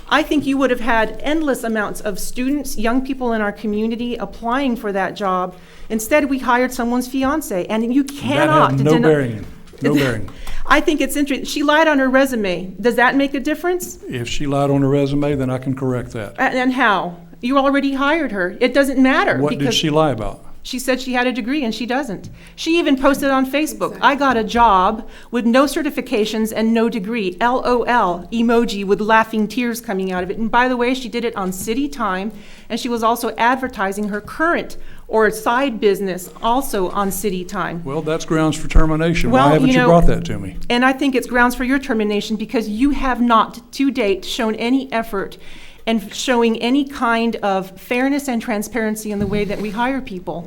I think you would have had endless amounts of students, young people in our community applying for that job. Instead, we hired someone's fiance, and you cannot. That had no bearing. No bearing. I think it's interesting. She lied on her resume. Does that make a difference? If she lied on her resume, then I can correct that. And how? You already hired her. It doesn't matter. What did because she lie about? She said she had a degree, and she doesn't. She even posted on Facebook, I got a job with no certifications and no degree. LOL emoji with laughing tears coming out of it. And by the way, she did it on city time, and she was also advertising her current or side business also on city time. Well, that's grounds for termination. Well, Why haven't you you know, brought that to me? And I think it's grounds for your termination because you have not, to date, shown any effort and showing any kind of fairness and transparency in the way that we hire people.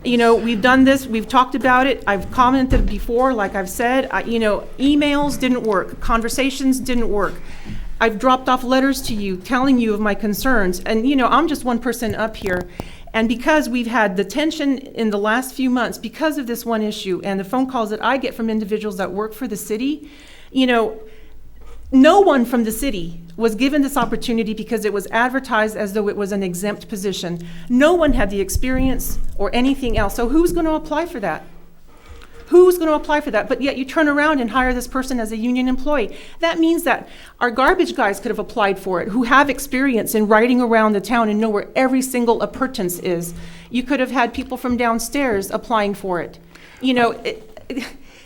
You know, we've done this, we've talked about it, I've commented before, like I've said, emails didn't work, conversations didn't work. I've dropped off letters to you telling you of my concerns, and I'm just one person up here. And because we've had the tension in the last few months because of this one issue and the phone calls that I get from individuals that work for the city, no one from the city was given this opportunity because it was advertised as though it was an exempt position. No one had the experience or anything else. So who's going to apply for that? Who's going to apply for that? But yet you turn around and hire this person as a union employee. That means that our garbage guys could have applied for it, who have experience in riding around the town and know where every single appurtenance is. You could have had people from downstairs applying for it.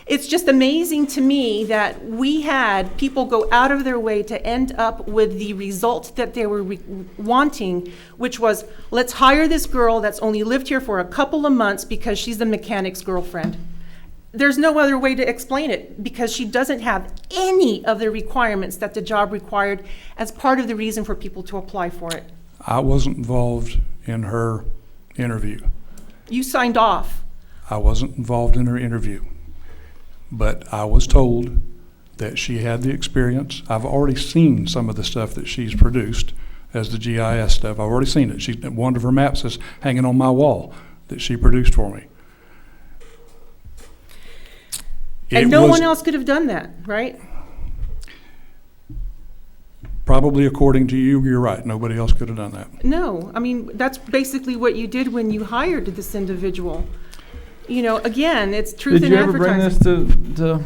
It's just amazing to me that we had people go out of their way to end up with the result that they were wanting, which was, let's hire this girl that's only lived here for a couple of months because she's the mechanic's girlfriend. There's no other way to explain it because she doesn't have any of the requirements that the job required as part of the reason for people to apply for it. I wasn't involved in her interview. You signed off. I wasn't involved in her interview. But I was told that she had the experience. I've already seen some of the stuff that she's produced as the GIS stuff. I've already seen it. One of her maps is hanging on my wall that she produced for me. And no one else could have done that, right? Probably according to you, you're right. Nobody else could have done that. No, I mean, that's basically what you did when you hired this individual. Again, it's truth in Did you ever bring advertising. this to the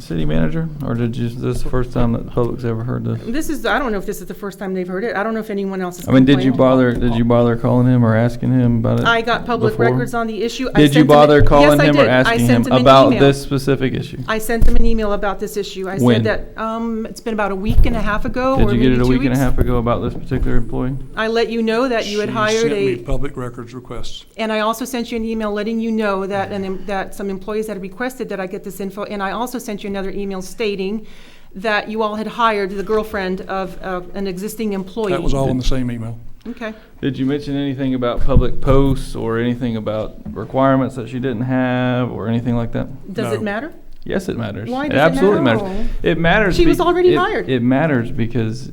city manager, or this is the first time that the public's ever heard this? I don't know if this is the first time they've heard it. I don't know if anyone else has I mean, did you complained. bother calling him or asking him about it? I got public before? records on the issue. Did you bother calling him or asking him an about email. this specific issue? I sent him an email about this issue. I When? said that it's been about a week and a half ago, or Did you maybe get it a 2 week and a weeks. half ago about this particular employee? I let you know that you had hired She sent me public records requests. and I also sent you an email letting you know that that some employees had requested that I get this info, and I also sent you another email stating that you all had hired the girlfriend of an existing employee. That was all in the same email. Okay. Did you mention anything about public posts or anything about requirements that she didn't have or anything like that? Does No. it matter? Yes, it matters. Why It does it absolutely matter? matters. It matters. She was already hired. It matters because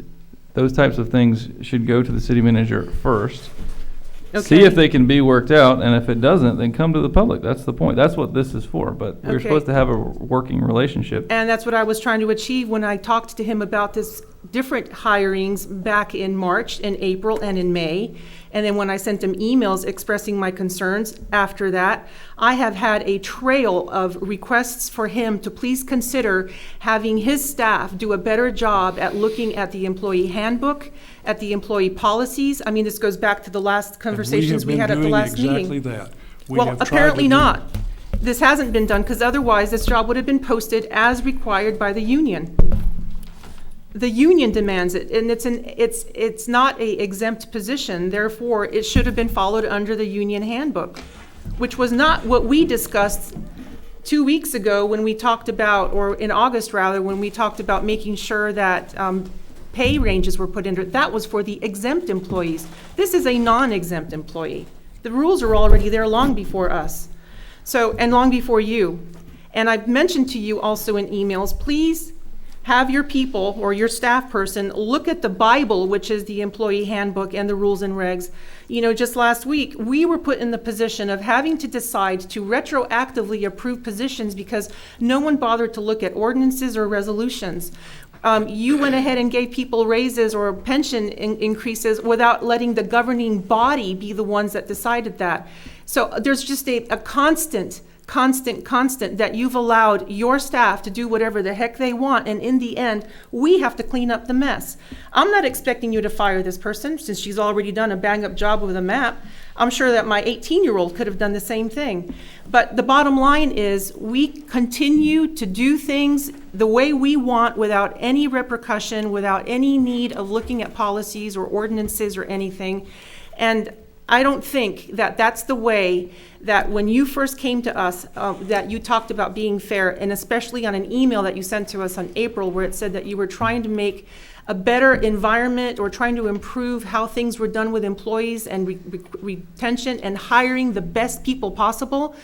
those types of things should go to the city manager first. See Okay. if they can be worked out, and if it doesn't, then come to the public. That's the point. That's what this is for. But we're Okay. supposed to have a working relationship. And that's what I was trying to achieve when I talked to him about this different hirings back in March, in April, and in May. And then when I sent him emails expressing my concerns after that, I have had a trail of requests for him to please consider having his staff do a better job at looking at the employee handbook, at the employee policies. I mean, this goes back to the last conversations we had at the last We have meeting. been doing exactly that. We Well, have tried to apparently do- not. This hasn't been done, because otherwise this job would have been posted as required by the union. The union demands it, and it's not a exempt position, therefore it should have been followed under the union handbook, which was not what we discussed 2 weeks ago when we talked about, or in August rather, when we talked about making sure that pay ranges were put into, that was for the exempt employees. This is a non-exempt employee. The rules are already there long before us. So, and long before you. And I've mentioned to you also in emails, please have your people or your staff person look at the Bible, which is the employee handbook and the rules and regs. You know, just last week, we were put in the position of having to decide to retroactively approve positions because no one bothered to look at ordinances or resolutions. You went ahead and gave people raises or pension increases without letting the governing body be the ones that decided that. So there's just a constant that you've allowed your staff to do whatever the heck they want, and in the end, we have to clean up the mess. I'm not expecting you to fire this person since she's already done a bang-up job with a map. I'm sure that my 18-year-old could have done the same thing. But the bottom line is we continue to do things the way we want without any repercussion, without any need of looking at policies or ordinances or anything. And I don't think that that's the way that when you first came to us, that you talked about being fair, and especially on an email that you sent to us on April where it said that you were trying to make a better environment or trying to improve how things were done with employees and retention and hiring the best people possible.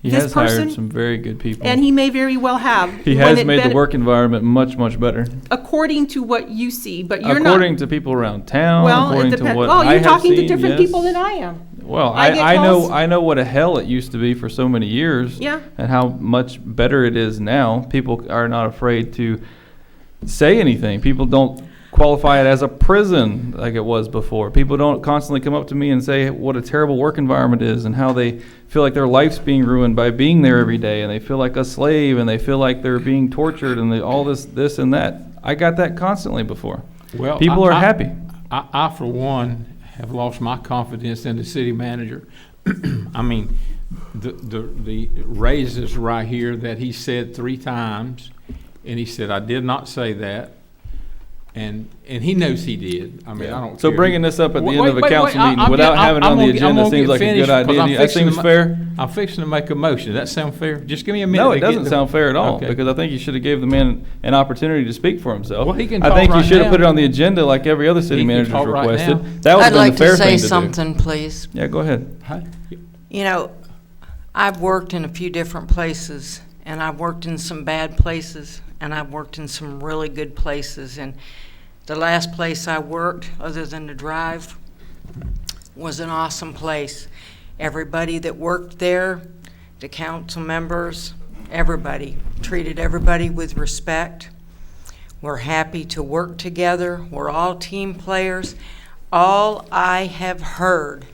He This has person- hired some very good people. And he may very well have. He when has it made the ben- work environment much, much better. According to what you see, but you're not. According to people around town, Well, it according to depends. what Well, I you're have talking to seen, different yes. people than I am. Well, I get I calls- know what a hell it used to be for so many years. Yeah. And how much better it is now. People are not afraid to say anything. People don't qualify it as a prison like it was before. People don't constantly come up to me and say what a terrible work environment is and how they feel like their life's being ruined by being there every day, and they feel like a slave, and they feel like they're being tortured, and all this and that. I got that constantly before. Well, People are happy. I, for one, have lost my confidence in the city manager. I mean, the raises right here that he said 3 times, and he said, I did not say that. And he knows he did. I mean, I don't So care. bringing this up at the end of a Wait, council I'm meeting without getting- having it I'm on the gonna- I'm agenda gonna seems get like a finished, good 'cause I'm idea. That fixing seems to fair? I'm fixing to make a motion. Does that sound fair? Just give me a minute. No, to it get doesn't the- sound fair at all, Okay. because I think you should have gave the man an opportunity to speak for himself. Well, he can I talk think you right should have now. put it on the agenda like every other city He can manager's talk right requested. now. That would I'd have been like the fair to say thing to do. something, please. Yeah, go ahead. Huh? You know, I've worked in a few different places, and I've worked in some bad places, and I've worked in some really good places. And the last place I worked, other than the drive, was an awesome place. Everybody that worked there, the council members, everybody, treated everybody with respect. We're happy to work together. We're all team players. All I have heard,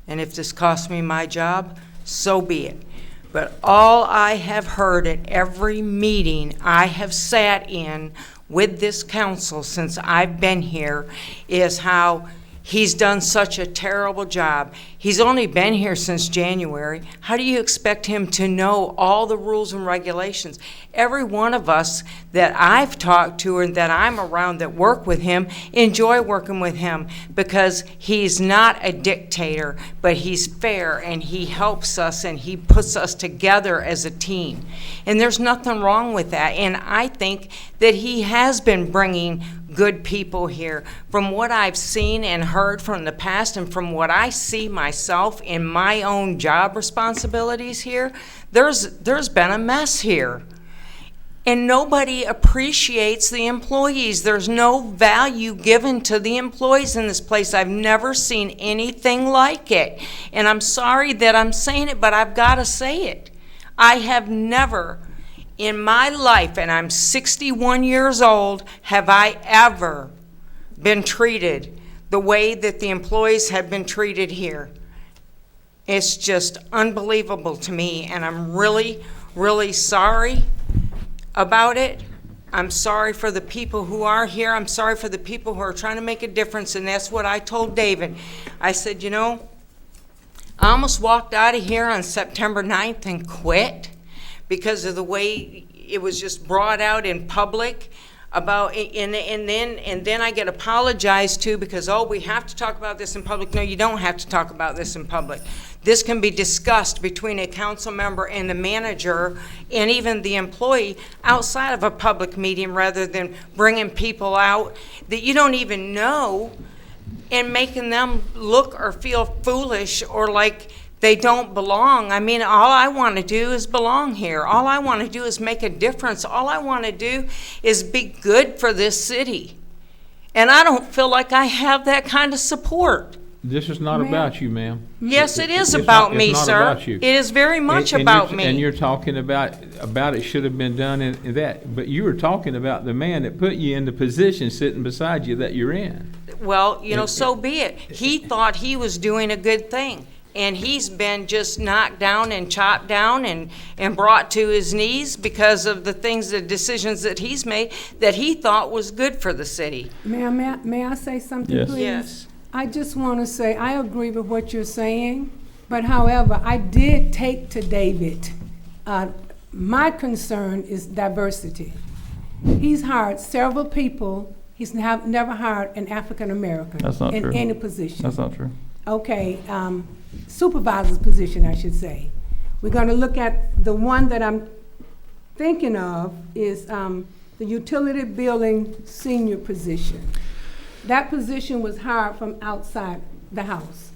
and if this costs me my job, so be it. But all I have heard at every meeting I have sat in with this council since I've been here is how he's done such a terrible job. He's only been here since January. How do you expect him to know all the rules and regulations? Every one of us that I've talked to and that I'm around that work with him enjoy working with him because he's not a dictator, but he's fair and he helps us and he puts us together as a team. And there's nothing wrong with that. And I think that he has been bringing good people here. From what I've seen and heard from the past and from what I see myself in my own job responsibilities here, there's been a mess here. And nobody appreciates the employees. There's no value given to the employees in this place. I've never seen anything like it. And I'm sorry that I'm saying it, but I've got to say it. I have never in my life, and I'm 61 years old, have I ever been treated the way that the employees have been treated here. It's just unbelievable to me, and I'm really, really sorry about it. I'm sorry for the people who are here. I'm sorry for the people who are trying to make a difference, and that's what I told David. I said, you know, I almost walked out of here on September 9th and quit because of the way it was just brought out in public about, and then I get apologized to because, oh, we have to talk about this in public. No, you don't have to talk about this in public. This can be discussed between a council member and the manager and even the employee outside of a public meeting rather than bringing people out that you don't even know and making them look or feel foolish or like they don't belong. I mean, all I want to do is belong here. All I want to do is make a difference. All I want to do is be good for this city. And I don't feel like I have that kind of support. This is not Ma'am. about you, ma'am. Yes, it is It's about not- me, it's not sir. about you. It is very much And about you're- And me. you're talking about it should have been done in that, but you were talking about the man that put you in the position sitting beside you that you're in. Well, so be it. He thought he was doing a good thing. And he's been just knocked down and chopped down and brought to his knees because of the decisions that he's made that he thought was good for the city. May I say something, Yes. please? Yes. I just want to say, I agree with what you're saying, but however, I did take to David. My concern is diversity. He's hired several people. He's never hired an African-American That's not true. in any position. That's not true. Okay, supervisor's position, I should say. We're going to look at the one that I'm thinking of is the utility billing senior position. That position was hired from outside the house.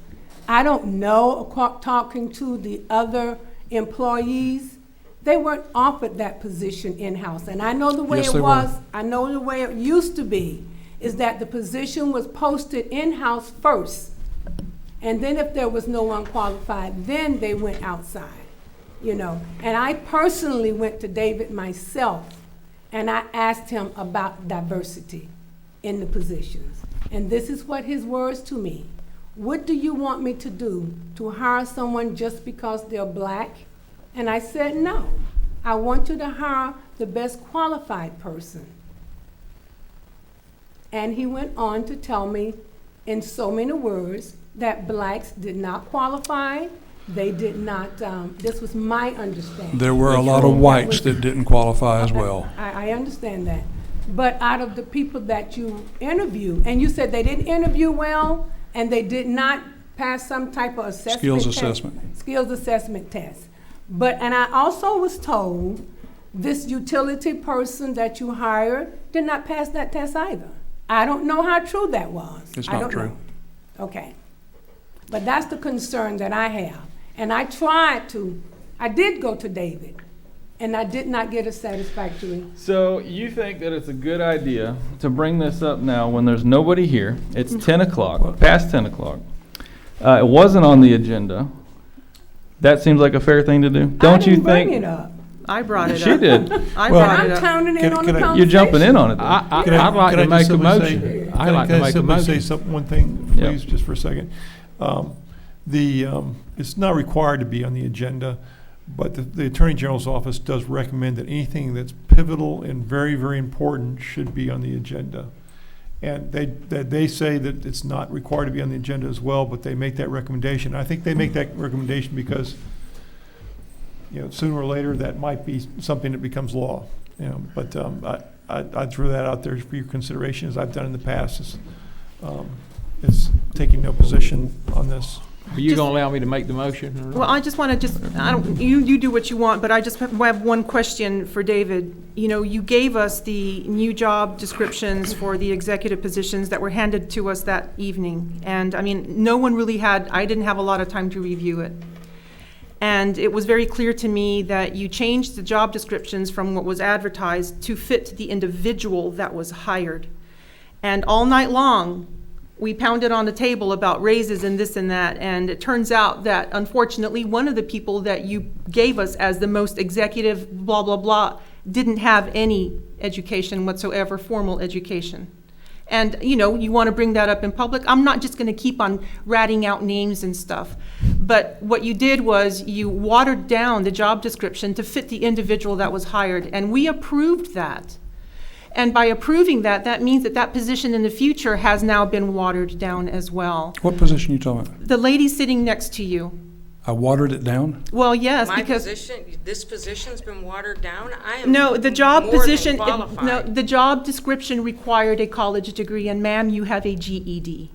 I don't know, talking to the other employees, they weren't offered that position in-house. And I know the way Yes, it they was, were. I know the way it used to be, is that the position was posted in-house first. And then if there was no one qualified, then they went outside, And I personally went to David myself, and I asked him about diversity in the positions. And this is what his words to me. What do you want me to do? To hire someone just because they're black? And I said, no. I want you to hire the best qualified person. And he went on to tell me in so many words that blacks did not qualify. They did not, this was my understanding. There were a lot of whites that didn't qualify as well. I understand that. But out of the people that you interviewed, and you said they didn't interview well, and they did not pass some type of assessment Skills test. assessment. Skills assessment test. And I also was told this utility person that you hired did not pass that test either. I don't know how true that was. It's I not don't true. know. Okay. But that's the concern that I have. And I did go to David, and I did not get a satisfactory. So you think that it's a good idea to bring this up now when there's nobody here? It's 10 o'clock, past 10 o'clock. It wasn't on the agenda. That seems like a fair thing to do, don't you I didn't bring think? it up. I brought it up. She did. I Well- brought I'm it up. counting in Can- on can the I- conversation. You're jumping in on it, though. I'd like to Can I make just a simply say- motion. I'd like to make a Can I say motion. one thing, Yeah. please, just for a second? It's not required to be on the agenda, but the Attorney General's office does recommend that anything that's pivotal and very, very important should be on the agenda. And they say that it's not required to be on the agenda as well, but they make that recommendation. I think they make that recommendation because, sooner or later, that might be something that becomes law. But I threw that out there for your consideration, as I've done in the past. Is taking no position on this. Are you gonna allow me to make the motion? or not? Well, I just want to you do what you want, but I just have one question for David. You gave us the new job descriptions for the executive positions that were handed to us that evening. And I mean, I didn't have a lot of time to review it. And it was very clear to me that you changed the job descriptions from what was advertised to fit the individual that was hired. And all night long, we pounded on the table about raises and this and that, and it turns out that unfortunately, one of the people that you gave us as the most executive blah, blah, blah, didn't have any education whatsoever, formal education. And, you want to bring that up in public. I'm not just going to keep on ratting out names and stuff. But what you did was you watered down the job description to fit the individual that was hired, and we approved that. And by approving that, that means that position in the future has now been watered down as well. What position are you talking about? The lady sitting next to you. I watered it down? Well, yes, My because this position's been watered down? I am no, the job more than position, qualified. no, the job description required a college degree, and ma'am, you have a GED.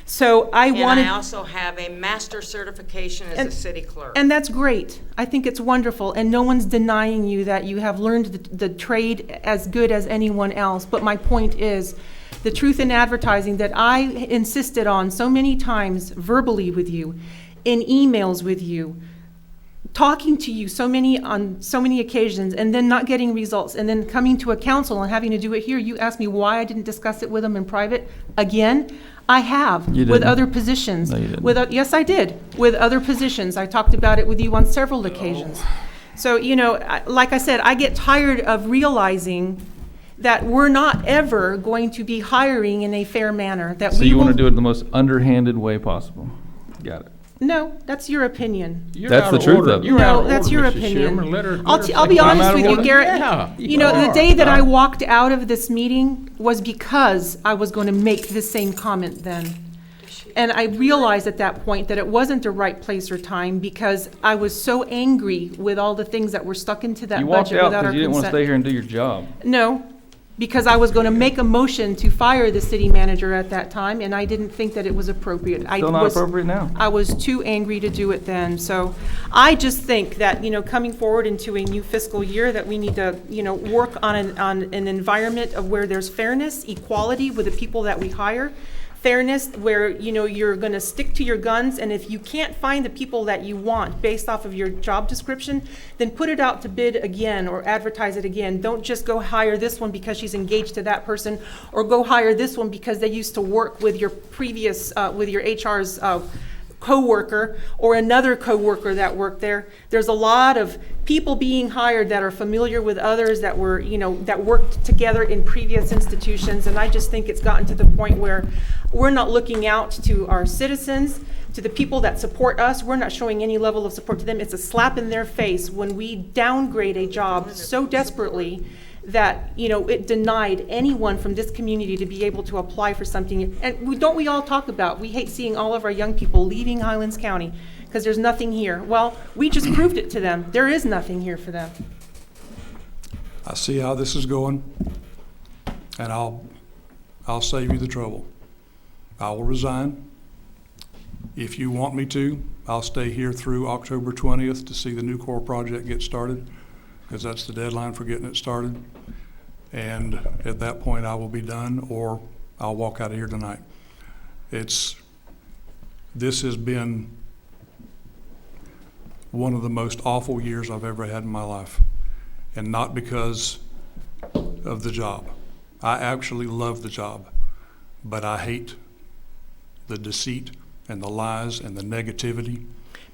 So I And wanted. I also have a master certification as a city clerk. And that's great. I think it's wonderful, and no one's denying you that you have learned the trade as good as anyone else. But my point is, the truth in advertising that I insisted on so many times verbally with you in emails with you, talking to you on so many occasions, and then not getting results, and then coming to a council and having to do it here. You asked me why I didn't discuss it with them in private. Again, I have You with didn't. other positions. No, you didn't. Yes, I did, with other positions. I talked about it with you on several occasions. So, like I said, I get tired of realizing that we're not ever going to be hiring in a fair manner. That So we you want to will- do it the most underhanded way possible. Got it. No, that's your opinion. You're That's out the of truth order. of it. You're No, out of that's order, your Mrs. opinion. Sherman. Let her- I'll let her I'll be take- honest out of with you, order? Garrett. Yeah, The day that I walked out of this meeting was because I was going to make this same comment then. And I realized at that point that it wasn't the right place or time because I was so angry with all the things that were stuck into that You walked budget out without our because you didn't want to consent. stay here and do your job. No, because I was going to make a motion to fire the city manager at that time, and I didn't think that it was appropriate. Still not appropriate now. I was too angry to do it then. So I just think that, coming forward into a new fiscal year, that we need to, work on an environment of where there's fairness, equality with the people that we hire. Fairness where, you're going to stick to your guns, and if you can't find the people that you want based off of your job description, then put it out to bid again or advertise it again. Don't just go hire this one because she's engaged to that person, or go hire this one because they used to work with your previous, with your HR's coworker or another coworker that worked there. There's a lot of people being hired that are familiar with others that were, that worked together in previous institutions. And I just think it's gotten to the point where we're not looking out to our citizens, to the people that support us. We're not showing any level of support to them. It's a slap in their face when we downgrade a job so desperately that, it denied anyone from this community to be able to apply for something. And don't we all talk about, we hate seeing all of our young people leaving Highlands County because there's nothing here. Well, we just proved it to them. There is nothing here for them. I see how this is going, and I'll save you the trouble. I will resign. If you want me to, I'll stay here through October 20th to see the new core project get started, because that's the deadline for getting it started. And at that point, I will be done, or I'll walk out of here tonight. This has been one of the most awful years I've ever had in my life, and not because of the job. I actually love the job, but I hate the deceit and the lies and the negativity.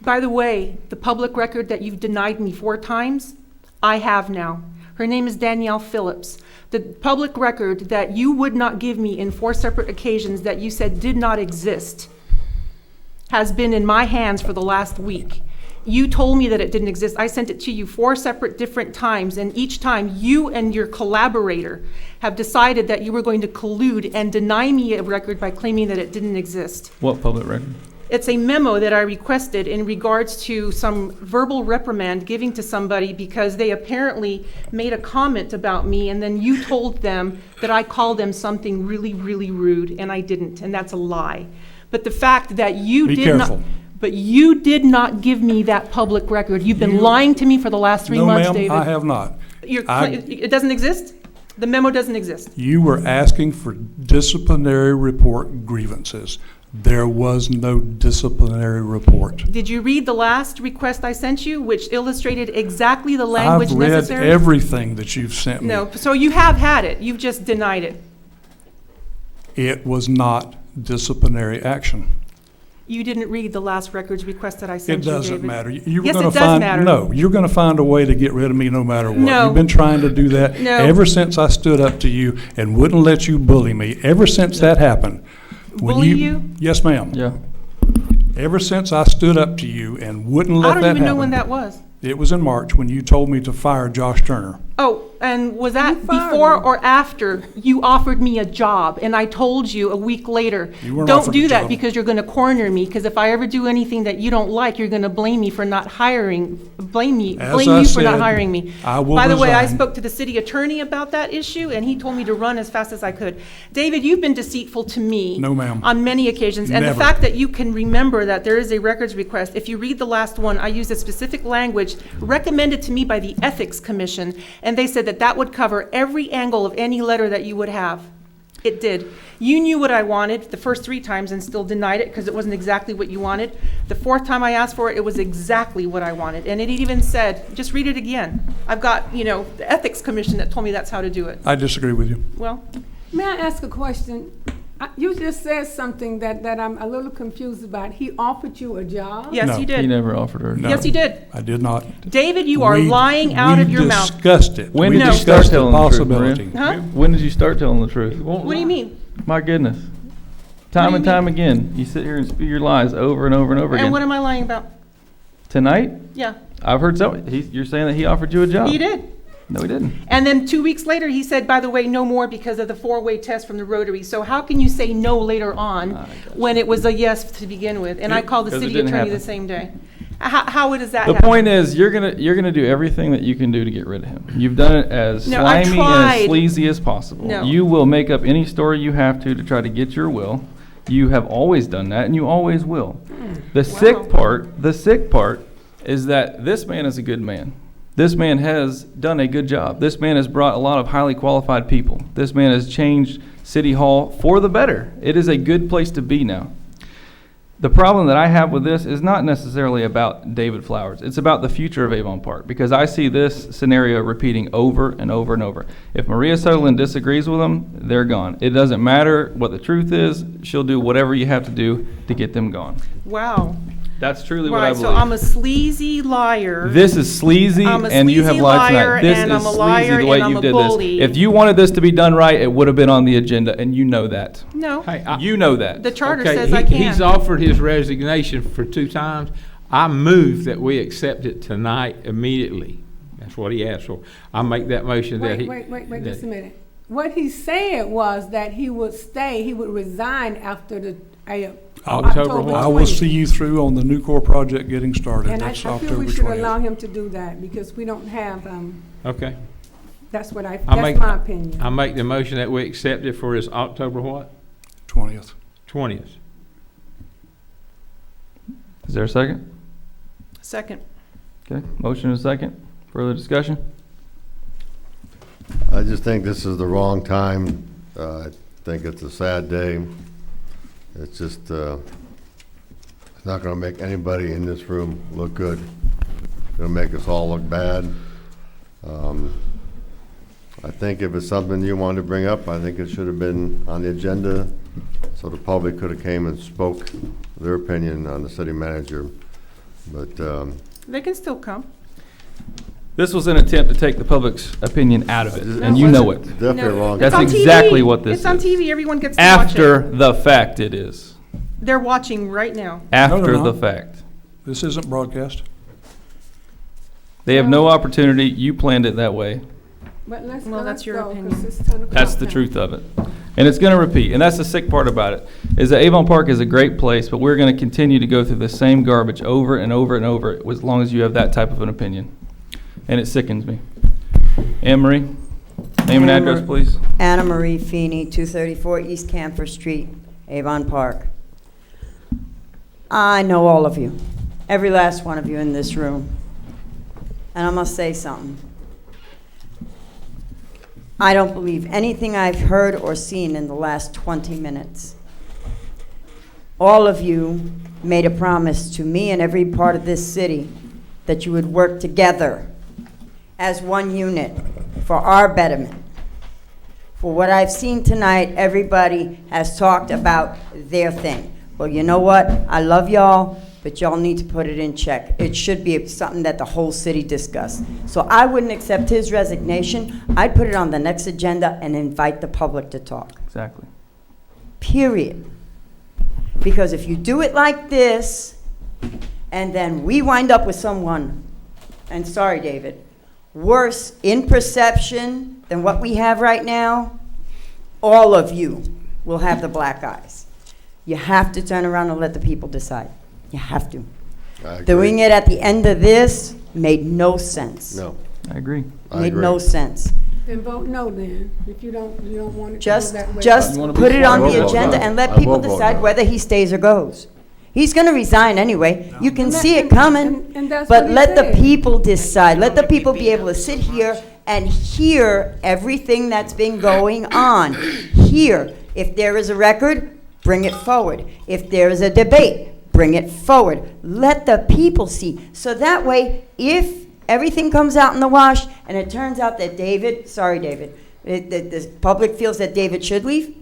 By the way, the public record that you've denied me 4 times, I have now. Her name is Danielle Phillips. The public record that you would not give me in 4 separate occasions that you said did not exist has been in my hands for the last week. You told me that it didn't exist. I sent it to you 4 separate different times, and each time you and your collaborator have decided that you were going to collude and deny me a record by claiming that it didn't exist. What public record? It's a memo that I requested in regards to some verbal reprimand giving to somebody because they apparently made a comment about me, and then you told them that I called them something really, really rude, and I didn't, and that's a lie. But the fact that you Be did not... careful. But you did not give me that public record. You've been lying to me for the last 3 months, David. No, ma'am, I have not. It doesn't exist? The memo doesn't exist. You were asking for disciplinary report grievances. There was no disciplinary report. Did you read the last request I sent you, which illustrated exactly the language I've read necessary? everything that you've sent me. No, so you have had it. You've just denied it. It was not disciplinary action. You didn't read the last records request that I It sent you, David. doesn't matter. You were Yes, gonna it does find- matter. No, you're going to find a way to get rid of me no matter what. No. You've been trying to do that No. ever since I stood up to you and wouldn't let you bully me. Ever since that happened. When Bully you? Yes, ma'am. Yeah. Ever since I stood up to you and wouldn't let I that don't happen. even know when that was. It was in March when you told me to fire Josh Turner. Oh, and was that You fired before me. or after you offered me a job? And I told you a week later, You weren't don't offered do a that job. because you're going to corner me. Because if I ever do anything that you don't like, you're going to blame me for not hiring, blame As you I for not said, hiring me. I will By the way, I resign. spoke to the city attorney about that issue, and he told me to run as fast as I could. David, you've been deceitful to me. No, ma'am. On many occasions. And the Never. fact that you can remember that there is a records request, if you read the last one, I used a specific language recommended to me by the Ethics Commission, and they said that that would cover every angle of any letter that you would have. It did. You knew what I wanted the first 3 times and still denied it because it wasn't exactly what you wanted. The 4th time I asked for it, it was exactly what I wanted. And it even said, just read it again. I've got, the Ethics Commission that told me that's how to do it. I disagree with you. Well, May I ask a question? You just said something that I'm a little confused about. He offered you a job? yes, No. he He did. never offered her. No. Yes, he did. I did not. David, you are We- lying out of your We mouth. discussed it. When We did you start discussed the telling the truth, possibility. Maria? Huh? When did you start telling the truth? What do you mean? My goodness. What Time do and you time again, you sit here and spew your lies over and over and over And what again. am I lying about? Tonight, Yeah, I've heard you're saying that he offered you a job. he did. No, he didn't. And then 2 weeks later, he said, by the way, no more because of the 4-way test from the Rotary. So how can you say no later on I gotcha. when it was a yes to begin with? And I called the Because it city didn't attorney the happen. same day. How does that The happen? point is, you're gonna do everything that you can do to get rid of him. You've done it as No, I slimy and tried. as sleazy as possible. No. You will make up any story you have to try to get your will. You have always done that, and you always will. The sick part is that this man is a good man. This man has done a good job. This man has brought a lot of highly qualified people. This man has changed City Hall for the better. It is a good place to be now. The problem that I have with this is not necessarily about David Flowers. It's about the future of Avon Park, because I see this scenario repeating over and over and over. If Maria Sutherland disagrees with them, they're gone. It doesn't matter what the truth is. She'll do whatever you have to do to get them gone. Wow. That's truly what I Right, believe. so I'm a sleazy liar. This is sleazy, I'm a and you have sleazy lied liar, tonight. This and is I'm a liar, sleazy the way and you I'm a did bully. this. If you wanted this to be done right, it would have been on the agenda, and you know that. No, Hey, You know that. the charter okay, says I He's can. offered his resignation for 2 times. I move that we accept it tonight immediately. That's what he asked for. I make that motion that he. Wait, just a minute. What he said was that he would stay, he would resign after the October what? I will 20th. see you through on the new core project getting started. And I That's feel October we should allow 20th. him to do that because we don't have, Okay. that's I that's make- my opinion. I make the motion that we accept it for his October what? 20th. 20th. Is there a second? Second. Okay, motion and a second. Further discussion? I just think this is the wrong time. I think it's a sad day. It's just, it's not gonna make anybody in this room look good. It's gonna make us all look bad. I think if it's something you wanted to bring up, I think it should have been on the agenda, so the public could have came and spoke their opinion on the city manager. But, They can still come. This was an attempt to take the public's opinion out of it, No, and you know it. definitely a No, wrong. That's it's on TV. exactly what this It's on is. TV. Everyone gets to watch After it. the fact it is. They're watching right now. After no. the fact. This isn't broadcast. They have no opportunity. You planned it that way. But let's Well, that's your go, 'cause opinion. it's 10 o'clock That's the now. truth of it. And it's going to repeat. And that's the sick part about it, is that Avon Park is a great place, but we're going to continue to go through the same garbage over and over and over as long as you have that type of an opinion. And it sickens me. Anne Marie, name and address, please. Anna Marie Feeney, 234 East Camper Street, Avon Park. I know all of you, every last one of you in this room. And I must say something. I don't believe anything I've heard or seen in the last 20 minutes. All of you made a promise to me and every part of this city that you would work together as one unit for our betterment. For what I've seen tonight, everybody has talked about their thing. Well, you know what? I love y'all, but y'all need to put it in check. It should be something that the whole city discussed. So I wouldn't accept his resignation. I'd put it on the next agenda and invite the public to talk. Exactly. Period. Because if you do it like this, and then we wind up with someone, and sorry, David, worse in perception than what we have right now, all of you will have the black eyes. You have to turn around and let the people decide. You have to. I agree. Doing it at the end of this made no sense. No, I agree. I Made agree. no sense. Then vote no then, if you don't want it to go Just that way. just You wanna be put it on quiet. I the will vote agenda no. and let I people will vote decide no. whether he stays or goes. He's gonna resign anyway. You can And see that- it coming, and that's but what he let the said. people decide. Let the people be able to sit here and hear everything that's been going on. Hear. If there is a record, bring it forward. If there is a debate, bring it forward. Let the people see. So that way, if everything comes out in the wash and it turns out that David, the public feels that David should leave,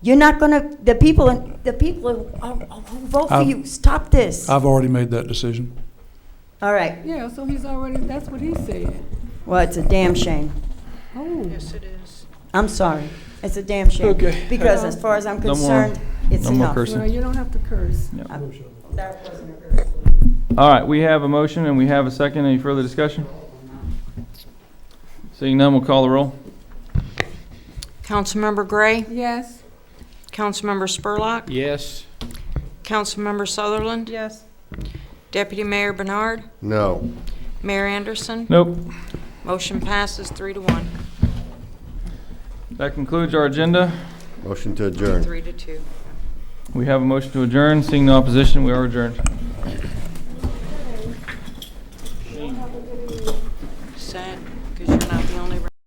you're not gonna, the people who vote for you, stop this. I've already made that decision. All right. Yeah, so he's already, that's what he said. Well, it's a damn shame. Oh. Yes, it is. I'm sorry. It's a damn shame. Okay. Because as far as I'm No more- concerned, it's no more enough. cursing. Well, you don't have to curse. That wasn't a curse. All right, we have a motion and we have a second. Any further discussion? Seeing none, we'll call the roll. Councilmember Gray, Yes. Councilmember Spurlock, Yes. Councilmember Sutherland, Yes. Deputy Mayor Bernard, No. Mayor Anderson. Nope. Motion passes 3-1, That concludes our agenda. Motion to adjourn. 3-2. We have a motion to adjourn. Seeing no opposition, we are adjourned. Sad.